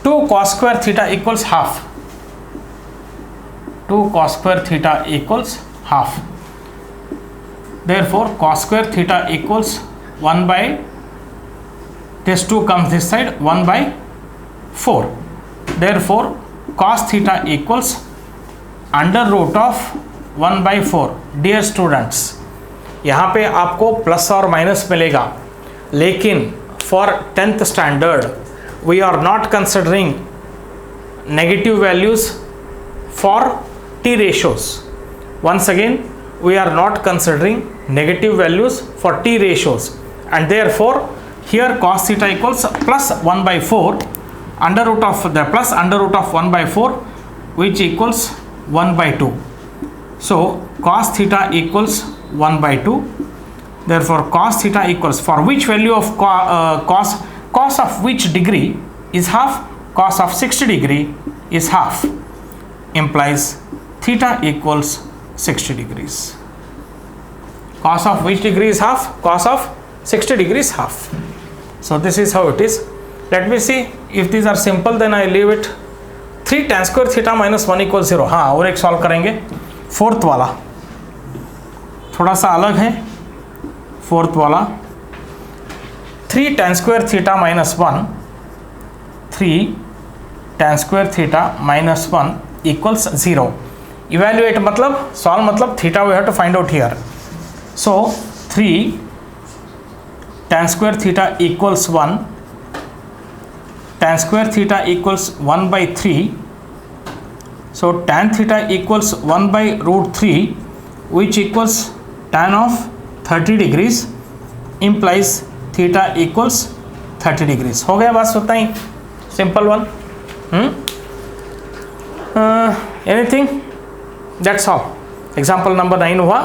2 cos square theta equals half. 2 cos square theta equals half. Therefore cos square theta equals 1 by, this 2 comes this side, 1 by 4. Therefore cos theta equals under root of 1 by 4. Dear students, यहाँ पे आपको plus और minus मिलेगा, लेकिन for 10th standard we are not considering negative values for T ratios. once again we are not considering negative values for t ratios, and therefore here cos theta equals plus 1 by 4 under root of the plus under root of 1 by 4, which equals 1 by 2. So cos theta equals 1 by 2. Therefore cos theta equals, for which value of cos of which degree is half? Cos of 60 degree is half, implies theta equals 60 degrees. Cos of which degree is half? Cos of 60 degrees half. So this is how it is. Let me see if these are simple, then I leave it. 3 tan square theta minus 1 equals 0. हाँ, और एक solve करेंगे. Fourth वाला थोड़ा सा अलग है. Fourth वाला 3 tan square theta minus 1, 3 tan square theta minus 1 equals 0. Evaluate मतलब solve मतलब theta we have to find out here. So 3 tan square theta equals 1. Tan square theta equals 1 by 3. So tan theta equals 1 by root 3, which equals tan of 30 degrees, implies theta equals 30 degrees. हो गया बस उतना ही, simple one. Anything? That's all. Example number 9 हुआ.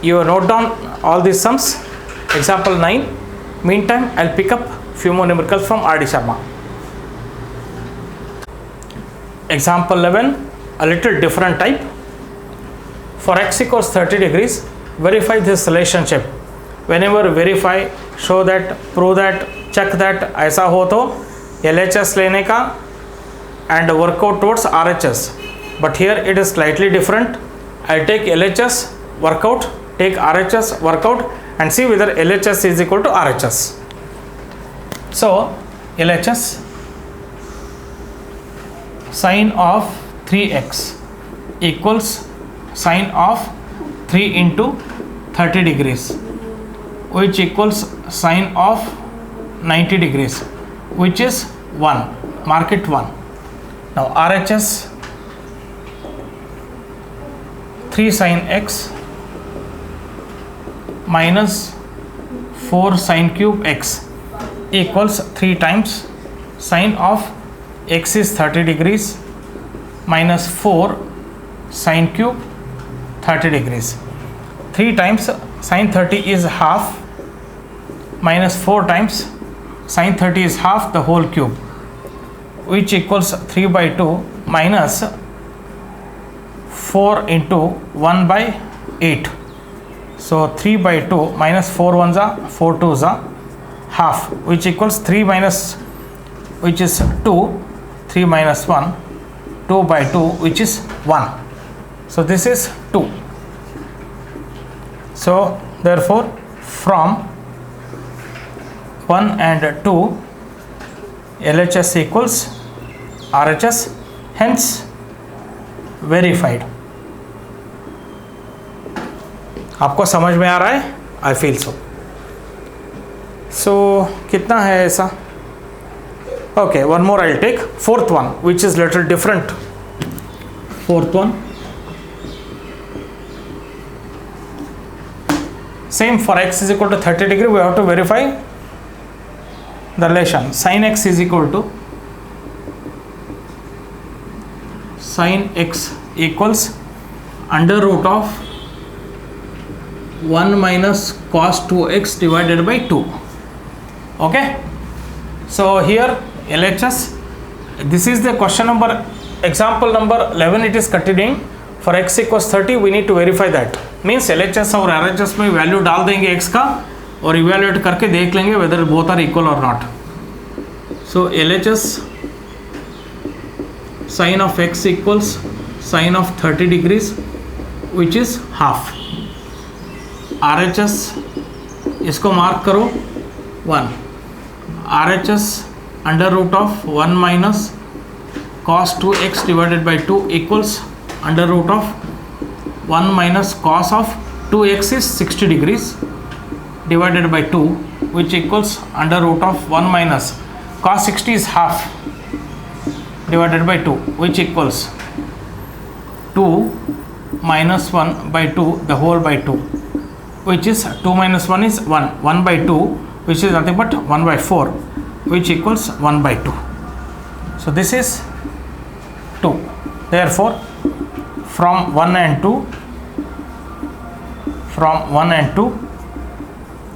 You note down all these sums. Example 9. Meantime, I'll pick up few more numericals from R.D. Sharma. Example 11. a little different type. For x equals 30 degrees, verify this relationship. Whenever verify, show that, prove that, check that, ऐसा हो तो LHS लेने का and work out towards RHS. But here it is slightly different. I'll take LHS workout, take RHS workout, and see whether LHS is equal to RHS. So LHS sine of 3x equals sine of 3 into 30 degrees, which equals sine of 90 degrees, which is 1. Mark it 1. Now RHS 3 sine x minus 4 sine cube x equals 3 times sine of x is 30 degrees minus 4 sine cube 30 degrees. 3 times sine 30 is half minus 4 times sine 30 is half the whole cube, which equals 3 by 2 minus 4 into 1 by 8. So 3 by 2 minus 4 ones are 4 twos are half, which equals 3 minus, which is 2, 3 minus 1, 2 by 2, which is 1. So this is 2. So therefore from 1 and 2 LHS equals RHS, hence verified. आपको समझ में आ रहा है? I feel so. So कितना है ऐसा? Okay, one more I'll take. Fourth one, which is little different. Fourth one. Same, for x is equal to 30 degree, we have to verify the relation. Sin x is equal to sin x equals under root of 1 minus cos 2x divided by 2. Okay. So here LHS, this is the question number, example number 11, it is continuing. For x equals 30, we need to verify that. Means LHS और RHS में value डाल देंगे x का और evaluate करके देख लेंगे whether both are equal or not. So LHS sin of x equals sin of 30 degrees, which is half. RHS इसको मार्क करो 1. RHS under root of 1 minus cos 2x divided by 2 equals under root of 1 minus cos of 2x is 60 degrees divided by 2, which equals under root of 1 minus cos 60 is half divided by 2, which equals 2 minus 1 by 2 the whole by 2, which is 2 minus 1 is 1, 1 by 2, which is nothing but 1 by 4, which equals 1 by 2. So this is 2. Therefore from 1 and 2, from 1 and 2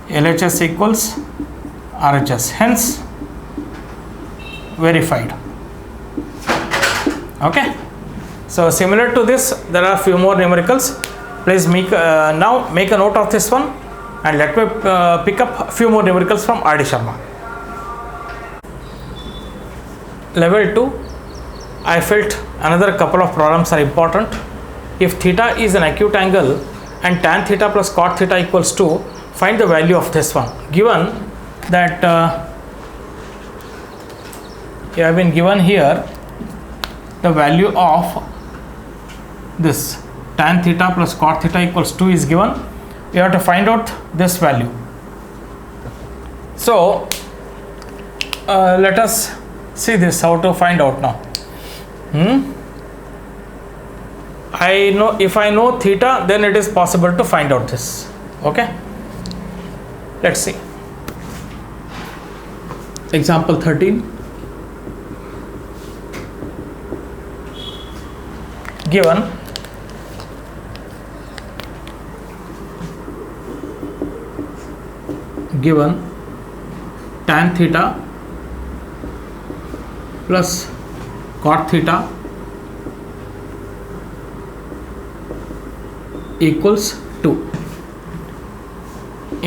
LHS equals RHS, hence verified. Okay. So similar to this, there are few more numericals. Please make now make a note of this one, and let me pick up a few more numericals from R.D. Sharma. Level 2, I felt another couple of problems are important. If theta is an acute angle and tan theta plus cot theta equals 2, find the value of this one. Given that you have been given here the value of this tan theta plus cot theta equals 2 is given. You have to find out this value. So let us see this, how to find out now. I know, if I know theta, then it is possible to find out this. Okay, let's see. Example 13. Given tan theta plus cot theta equals 2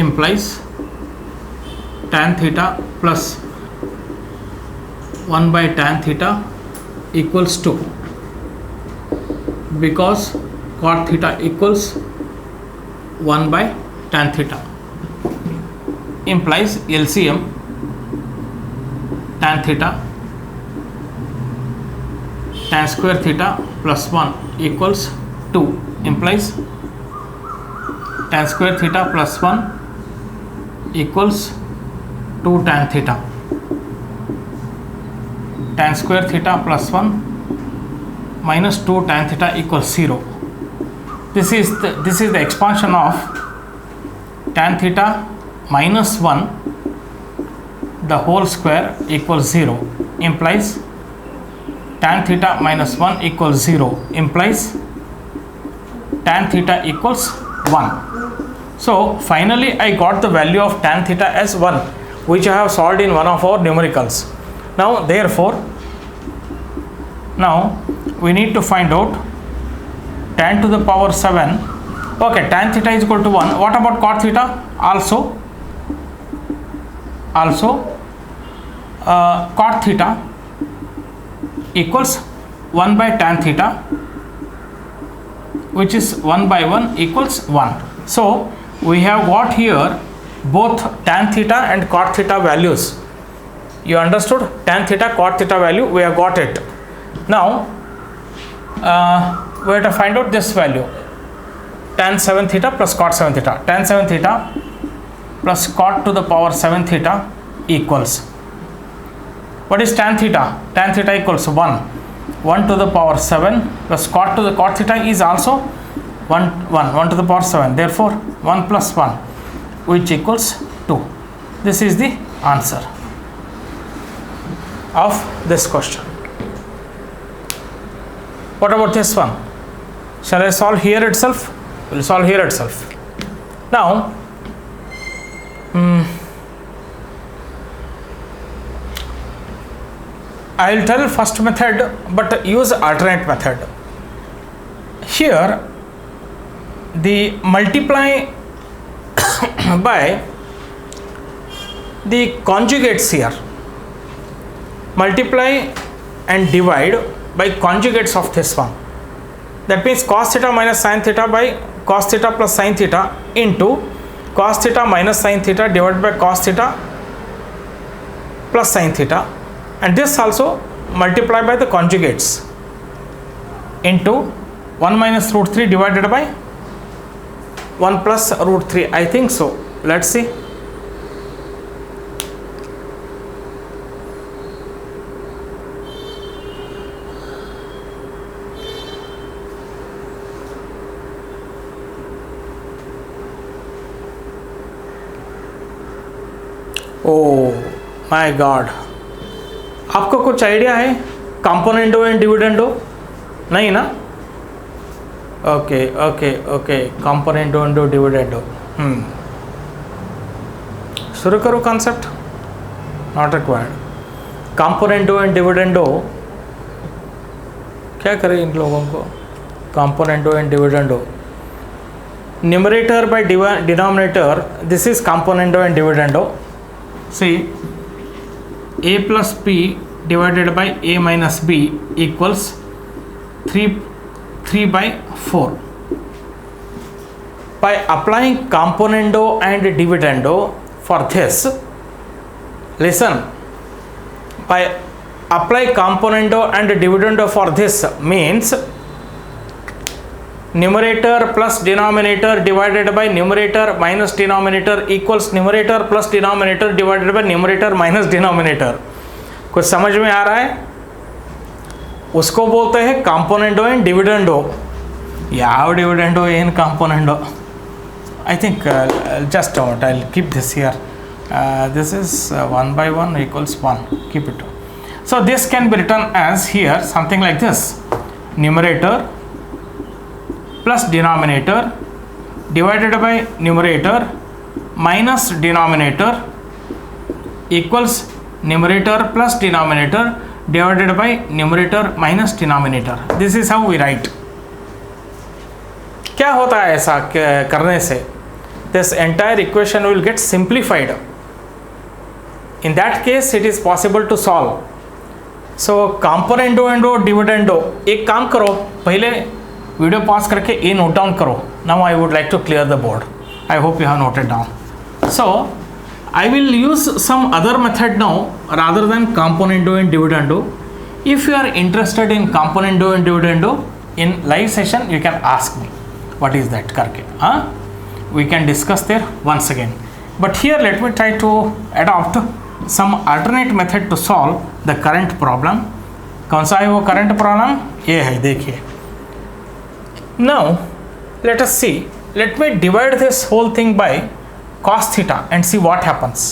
implies tan theta plus 1 by tan theta equals 2 because cot theta equals 1 by tan theta implies LCM tan theta tan square theta plus 1 equals 2 implies tan square theta plus 1 equals 2 tan theta. Tan square theta plus 1 minus 2 tan theta equals 0. This is the expansion of tan theta minus 1 the whole square equals 0 implies tan theta minus 1 equals 0 implies tan theta equals 1. So finally I got the value of tan theta as 1, which I have solved in one of our numericals. Now therefore now we need to find out tan to the power 7. Okay, tan theta is equal to 1. What about cot theta? Also cot theta equals 1 by tan theta, which is 1 by 1 equals 1. So we have got here both tan theta and cot theta values. You understood? Tan theta, cot theta value, we have got it. Now we have to find out this value, tan 7 theta plus cot 7 theta. Tan 7 theta plus cot to the power 7 theta equals, what is tan theta? Tan theta equals 1 to the power 7 plus cot to the cot theta is also 1 to the power 7. Therefore 1 plus 1, which equals 2. This is the answer of this question. What about this one? Shall I solve here itself? We'll solve here itself. Now I will tell first method, but use alternate method. Here the multiply by the conjugates here. Multiply and divide by conjugates of this one. That means cos theta minus sin theta by cos theta plus sin theta into cos theta minus sin theta divided by cos theta plus sin theta, and this also multiply by the conjugates into 1 minus root 3 divided by 1 plus root 3. I think so. Let's see. Oh my God, आपको कुछ idea है componendo and dividendo? नहीं ना? Okay componendo and dividendo. शुरू करो concept. Not required. Componendo and dividendo क्या करें इन लोगों को? Componendo and dividendo, numerator by denominator, this is componendo and dividendo. See, a plus b divided by a minus b equals 3 by 4. By applying componendo and dividendo for this, listen, by apply componendo and dividendo for this means numerator plus denominator divided by numerator minus denominator equals numerator plus denominator divided by numerator minus denominator. कुछ समझ में आ रहा है? उसको बोलते हैं componendo and dividendo. ಯಾವ dividendo ಏನು componendo? I think just don't. I'll keep this here. This is 1 by 1 equals 1. Keep it. So this can be written as here something like this: numerator plus denominator divided by numerator minus denominator equals numerator plus denominator divided by numerator minus denominator. This is how we write. क्या होता है ऐसा करने से? This entire equation will get simplified. In that case it is possible to solve. So componendo and dividendo, एक काम करो, पहले वीडियो पॉज करके ये नोट डाउन करो. Now I would like to clear the board. I hope you have noted down. So I will use some other method now rather than componendo and dividendo. If you are interested in componendo and dividendo in live session, you can ask me what is that karke. We can discuss there once again. But here let me try to adopt some alternate method to solve the current problem. कौन सा है वो current problem? ये है, देखिए. Now let us see. Let me divide this whole thing by cos theta and see what happens.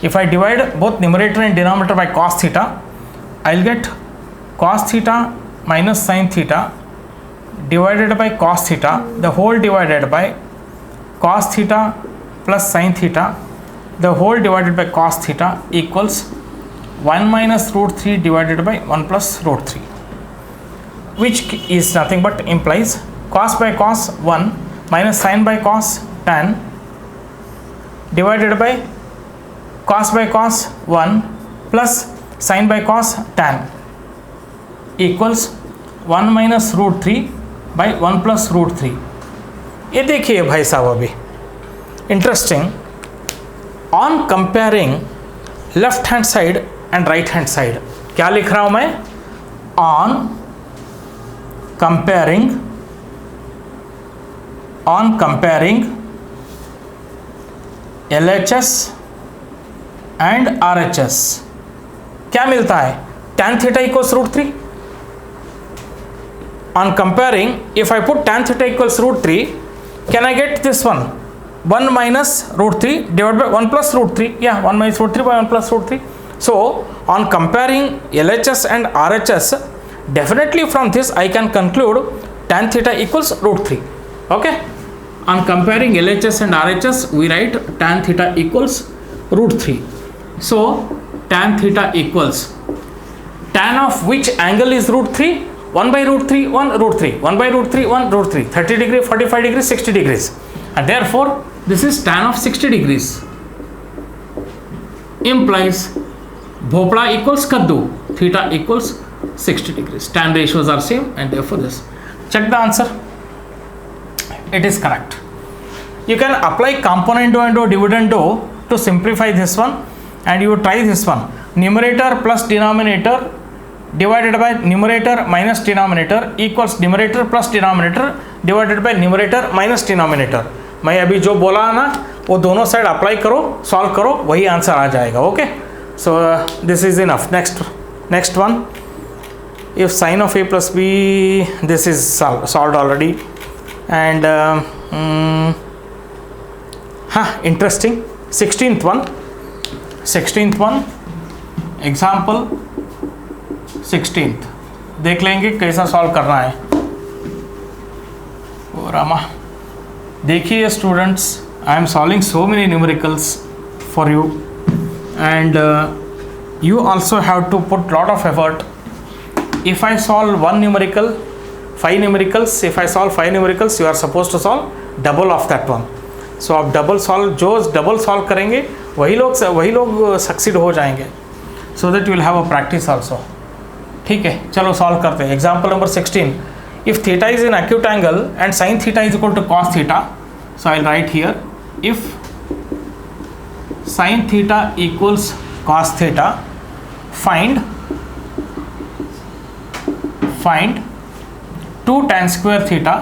If I divide both numerator and denominator by cos theta, I'll get cos theta minus sin theta divided by cos theta, the whole divided by cos theta plus sin theta, the whole divided by cos theta equals 1 minus root 3 divided by 1 plus root 3, which is nothing but implies cos by cos 1 minus sin by cos tan divided by cos 1 plus sin by cos tan equals 1 minus root 3 by 1 plus root 3. ये देखिए भाई साहब, अभी interesting. On comparing left hand side and right hand side, क्या लिख रहा हूं मैं? On comparing LHS and RHS क्या मिलता है? tan theta equals root 3. On comparing, if I put tan theta equals root 3, can I get this one? 1 minus root 3 divided by 1 plus root 3. Yeah, 1 minus root 3 by 1 plus root 3. So on comparing LHS and RHS, definitely from this I can conclude tan theta equals root 3. Okay. On comparing LHS and RHS, we write tan theta equals root 3. So tan theta equals tan of which angle is root 3? 1 by root 3, 1 root 3, 1 by root 3, 1 root 3, 30 degree, 45 degrees, 60 degrees. And therefore, this is tan of 60 degrees. Implies bhopla equals kaddu, theta equals 60 degrees. Tan ratios are same and therefore this. Check the answer. It is correct. You can apply componendo and dividendo to simplify this one, and you try this one. Numerator plus denominator divided by numerator minus denominator equals numerator plus denominator divided by numerator minus denominator. मैं अभी जो बोला ना वो दोनों side apply करो, solve करो, वही आंसर आ जाएगा. Okay, so this is enough. Next one. If sin of a plus b, this is solved already. And interesting. 16th one, example 16th देख लेंगे कैसा सॉल्व करना है. ओ रामा, देखिए students, I am solving so many numericals for you, and you also have to put lot of effort. If I solve one numerical, 5 numericals, if I solve 5 numericals, you are supposed to solve double of that one. So आप double solve, जो double solve करेंगे वही लोग succeed हो जाएंगे. So that you will have a practice also. ठीक है, चलो solve करते हैं. Example number 16. If theta is an acute angle and sin theta is equal to cos theta, so I will write here, if sin theta equals cos theta, find 2 tan square theta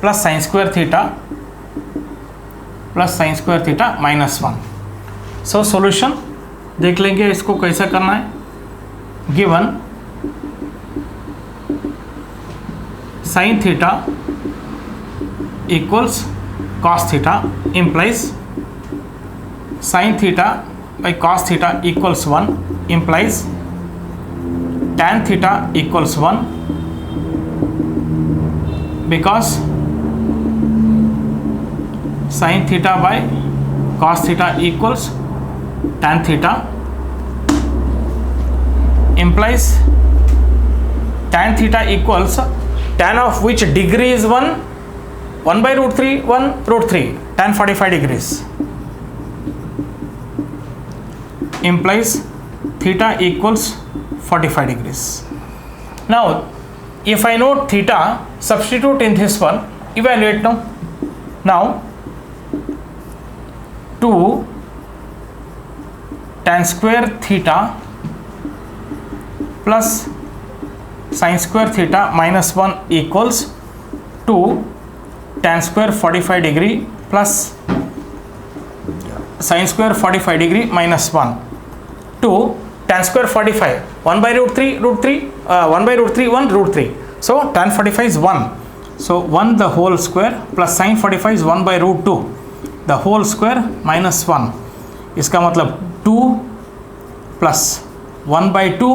plus sin square theta minus 1. So solution देख लेंगे इसको कैसा करना है. Given sin theta equals cos theta implies sin theta by cos theta equals 1 implies tan theta equals 1 because sin theta by cos theta equals tan theta implies tan theta equals tan of which degree is 1 by root 3, 1 root 3, tan 45 degrees implies theta equals 45 degrees. Now if I know theta, substitute in this one, evaluate now. Now 2 tan square theta plus sin square theta minus 1 equals 2 tan square 45 degree plus sin square 45 degree minus 1. 2 tan square 45, 1 by root 3, 1 by root 3, 1 root 3. So tan 45 is 1. So 1 the whole square plus sin 45 is 1 by root 2. The whole square minus 1. इसका मतलब 2 plus 1 by 2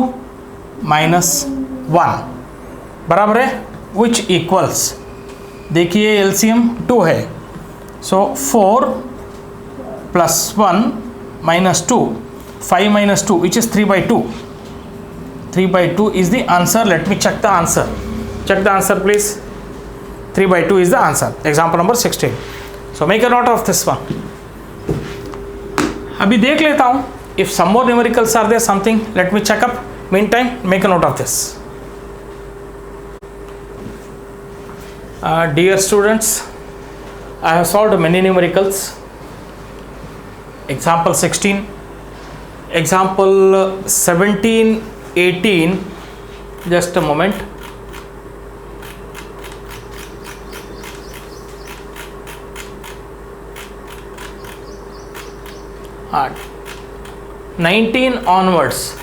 minus 1 बराबर है, which equals, देखिए LCM 2 है, so 4 plus 1 minus 2, 5 minus 2 which is 3 by 2. 3 by 2 is the answer. Let me check the answer. Check the answer please. 3 by 2 is the answer. Example number 16. So make a note of this one. अभी देख लेता हूँ. If some more numericals are there, something, let me check up. Meantime, make a note of this. Dear students, I have solved many numericals. Example 16, example 17, 18, just a moment. Hard. 19 onwards,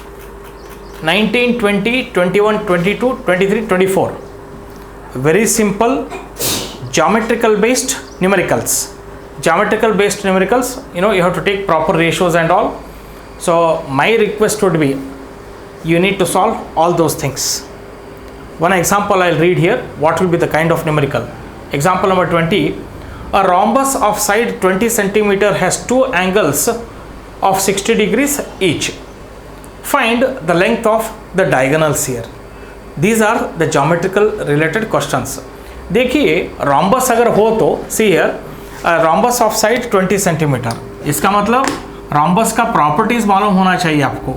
19, 20, 21, 22, 23, 24. Very simple geometrical based numericals. Geometrical based numericals, you know, you have to take proper ratios and all. So my request would be, you need to solve all those things. One example I'll read here. What will be the kind of numerical? Example number 20. A rhombus of side 20 centimeter has two angles of 60 degrees each. Find the length of the diagonals here. These are the geometrical related questions. देखिए rhombus अगर हो तो see here, rhombus of side 20 centimeter. इसका मतलब rhombus का properties मालूम होना चाहिए आपको.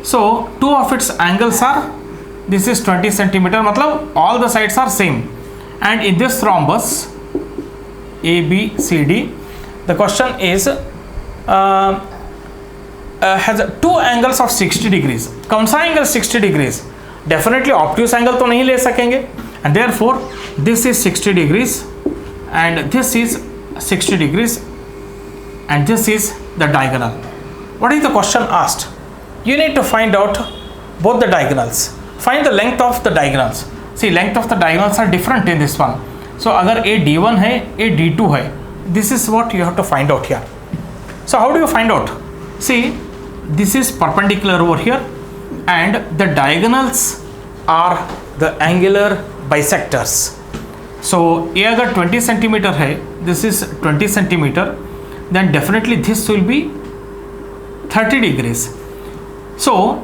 So two of its angles are, this is 20 centimeter, मतलब all the sides are same. And in this rhombus A, B, C, D, the question is has two angles of 60 degrees. कौन सा angle 60 degrees? Definitely obtuse angle तो नहीं ले सकेंगे, and therefore this is 60 degrees and this is 60 degrees and this is the diagonal. What is the question asked? You need to find out both the diagonals. Find the length of the diagonals. See, length of the diagonals are different in this one. So अगर A D1 है, A D2 है, this is what you have to find out here. So how do you find out? See, this is perpendicular over here and the diagonals are the angular bisectors. So A अगर 20 centimeter है, this is 20 centimeter, then definitely this will be 30 degrees. So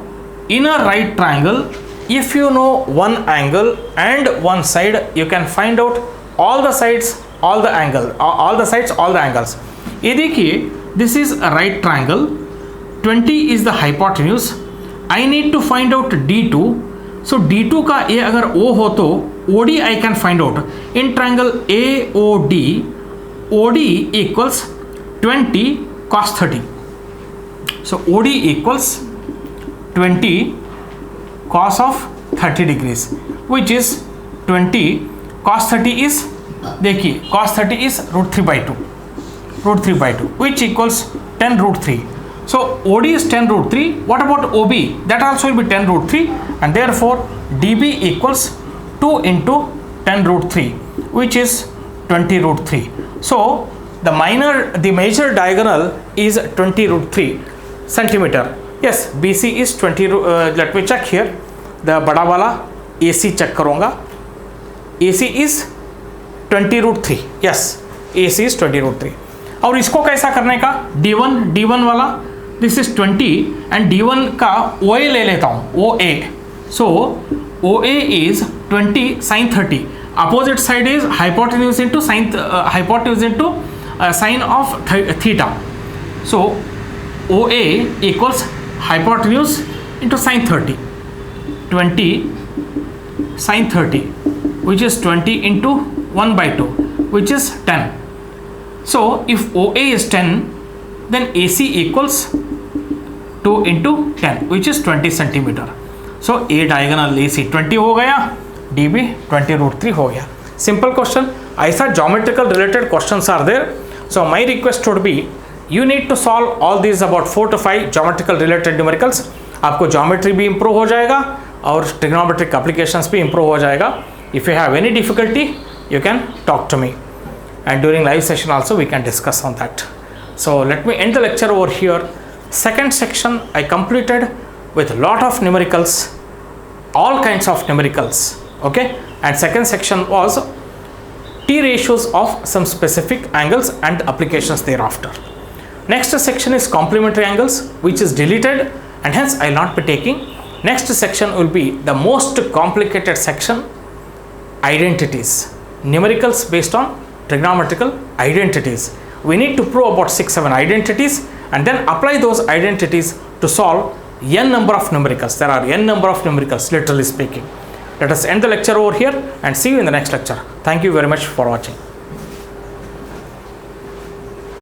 in a right triangle, if you know one angle and one side, you can find out all the sides, all the angle, all the sides, all the angles. ये देखिए, this is a right triangle, 20 is the hypotenuse. I need to find out D2. So D2 का A अगर O हो तो OD I can find out. In triangle AOD, OD equals 20 cos 30. So OD equals 20 cos of 30 degrees, which is 20 cos 30 is, देखिए cos 30 is root 3 by 2, root 3 by 2, which equals 10 root 3. So OD is 10 root 3. What about OB? That also will be 10 root 3, and therefore DB equals 2 into 10 root 3, which is 20 root 3. So the major diagonal is 20 root 3 centimeter. Yes, BC is 20. Let me check here. The बड़ा वाला AC check करूँगा. AC is 20 root 3. Yes, AC is 20 root 3. और इसको कैसा करने का? D1 वाला, this is 20 and D1 का OA ले लेता हूँ, OA. So OA is 20 sine 30. Opposite side is hypotenuse into sine of theta. So OA equals hypotenuse into sine 30. 20 sine 30, which is 20 into 1 by 2, which is 10. So if OA is 10, then AC equals 2 into 10, which is 20 centimeter. So A diagonal AC 20 हो गया, DB 20√3 हो गया. Simple question. ऐसा geometrical related questions are there. So my request would be you need to solve all these about 4 to 5 geometrical related numericals. आपको geometry भी improve हो जाएगा और trigonometric applications भी improve हो जाएगा. If you have any difficulty, you can talk to me, and during live session also we can discuss on that. So let me end the lecture over here. Second section I completed with a lot of numericals, all kinds of numericals, okay, and second section was T ratios of some specific angles and applications thereafter. Next section is complementary angles, which is deleted, and hence I will not be taking. Next section will be the most complicated section, identities, numericals based on trigonometrical identities. We need to prove about 6-7 identities and then apply those identities to solve n number of numericals. There are n number of numericals, literally speaking. Let us end the lecture over here and see you in the next lecture. Thank you very much for watching.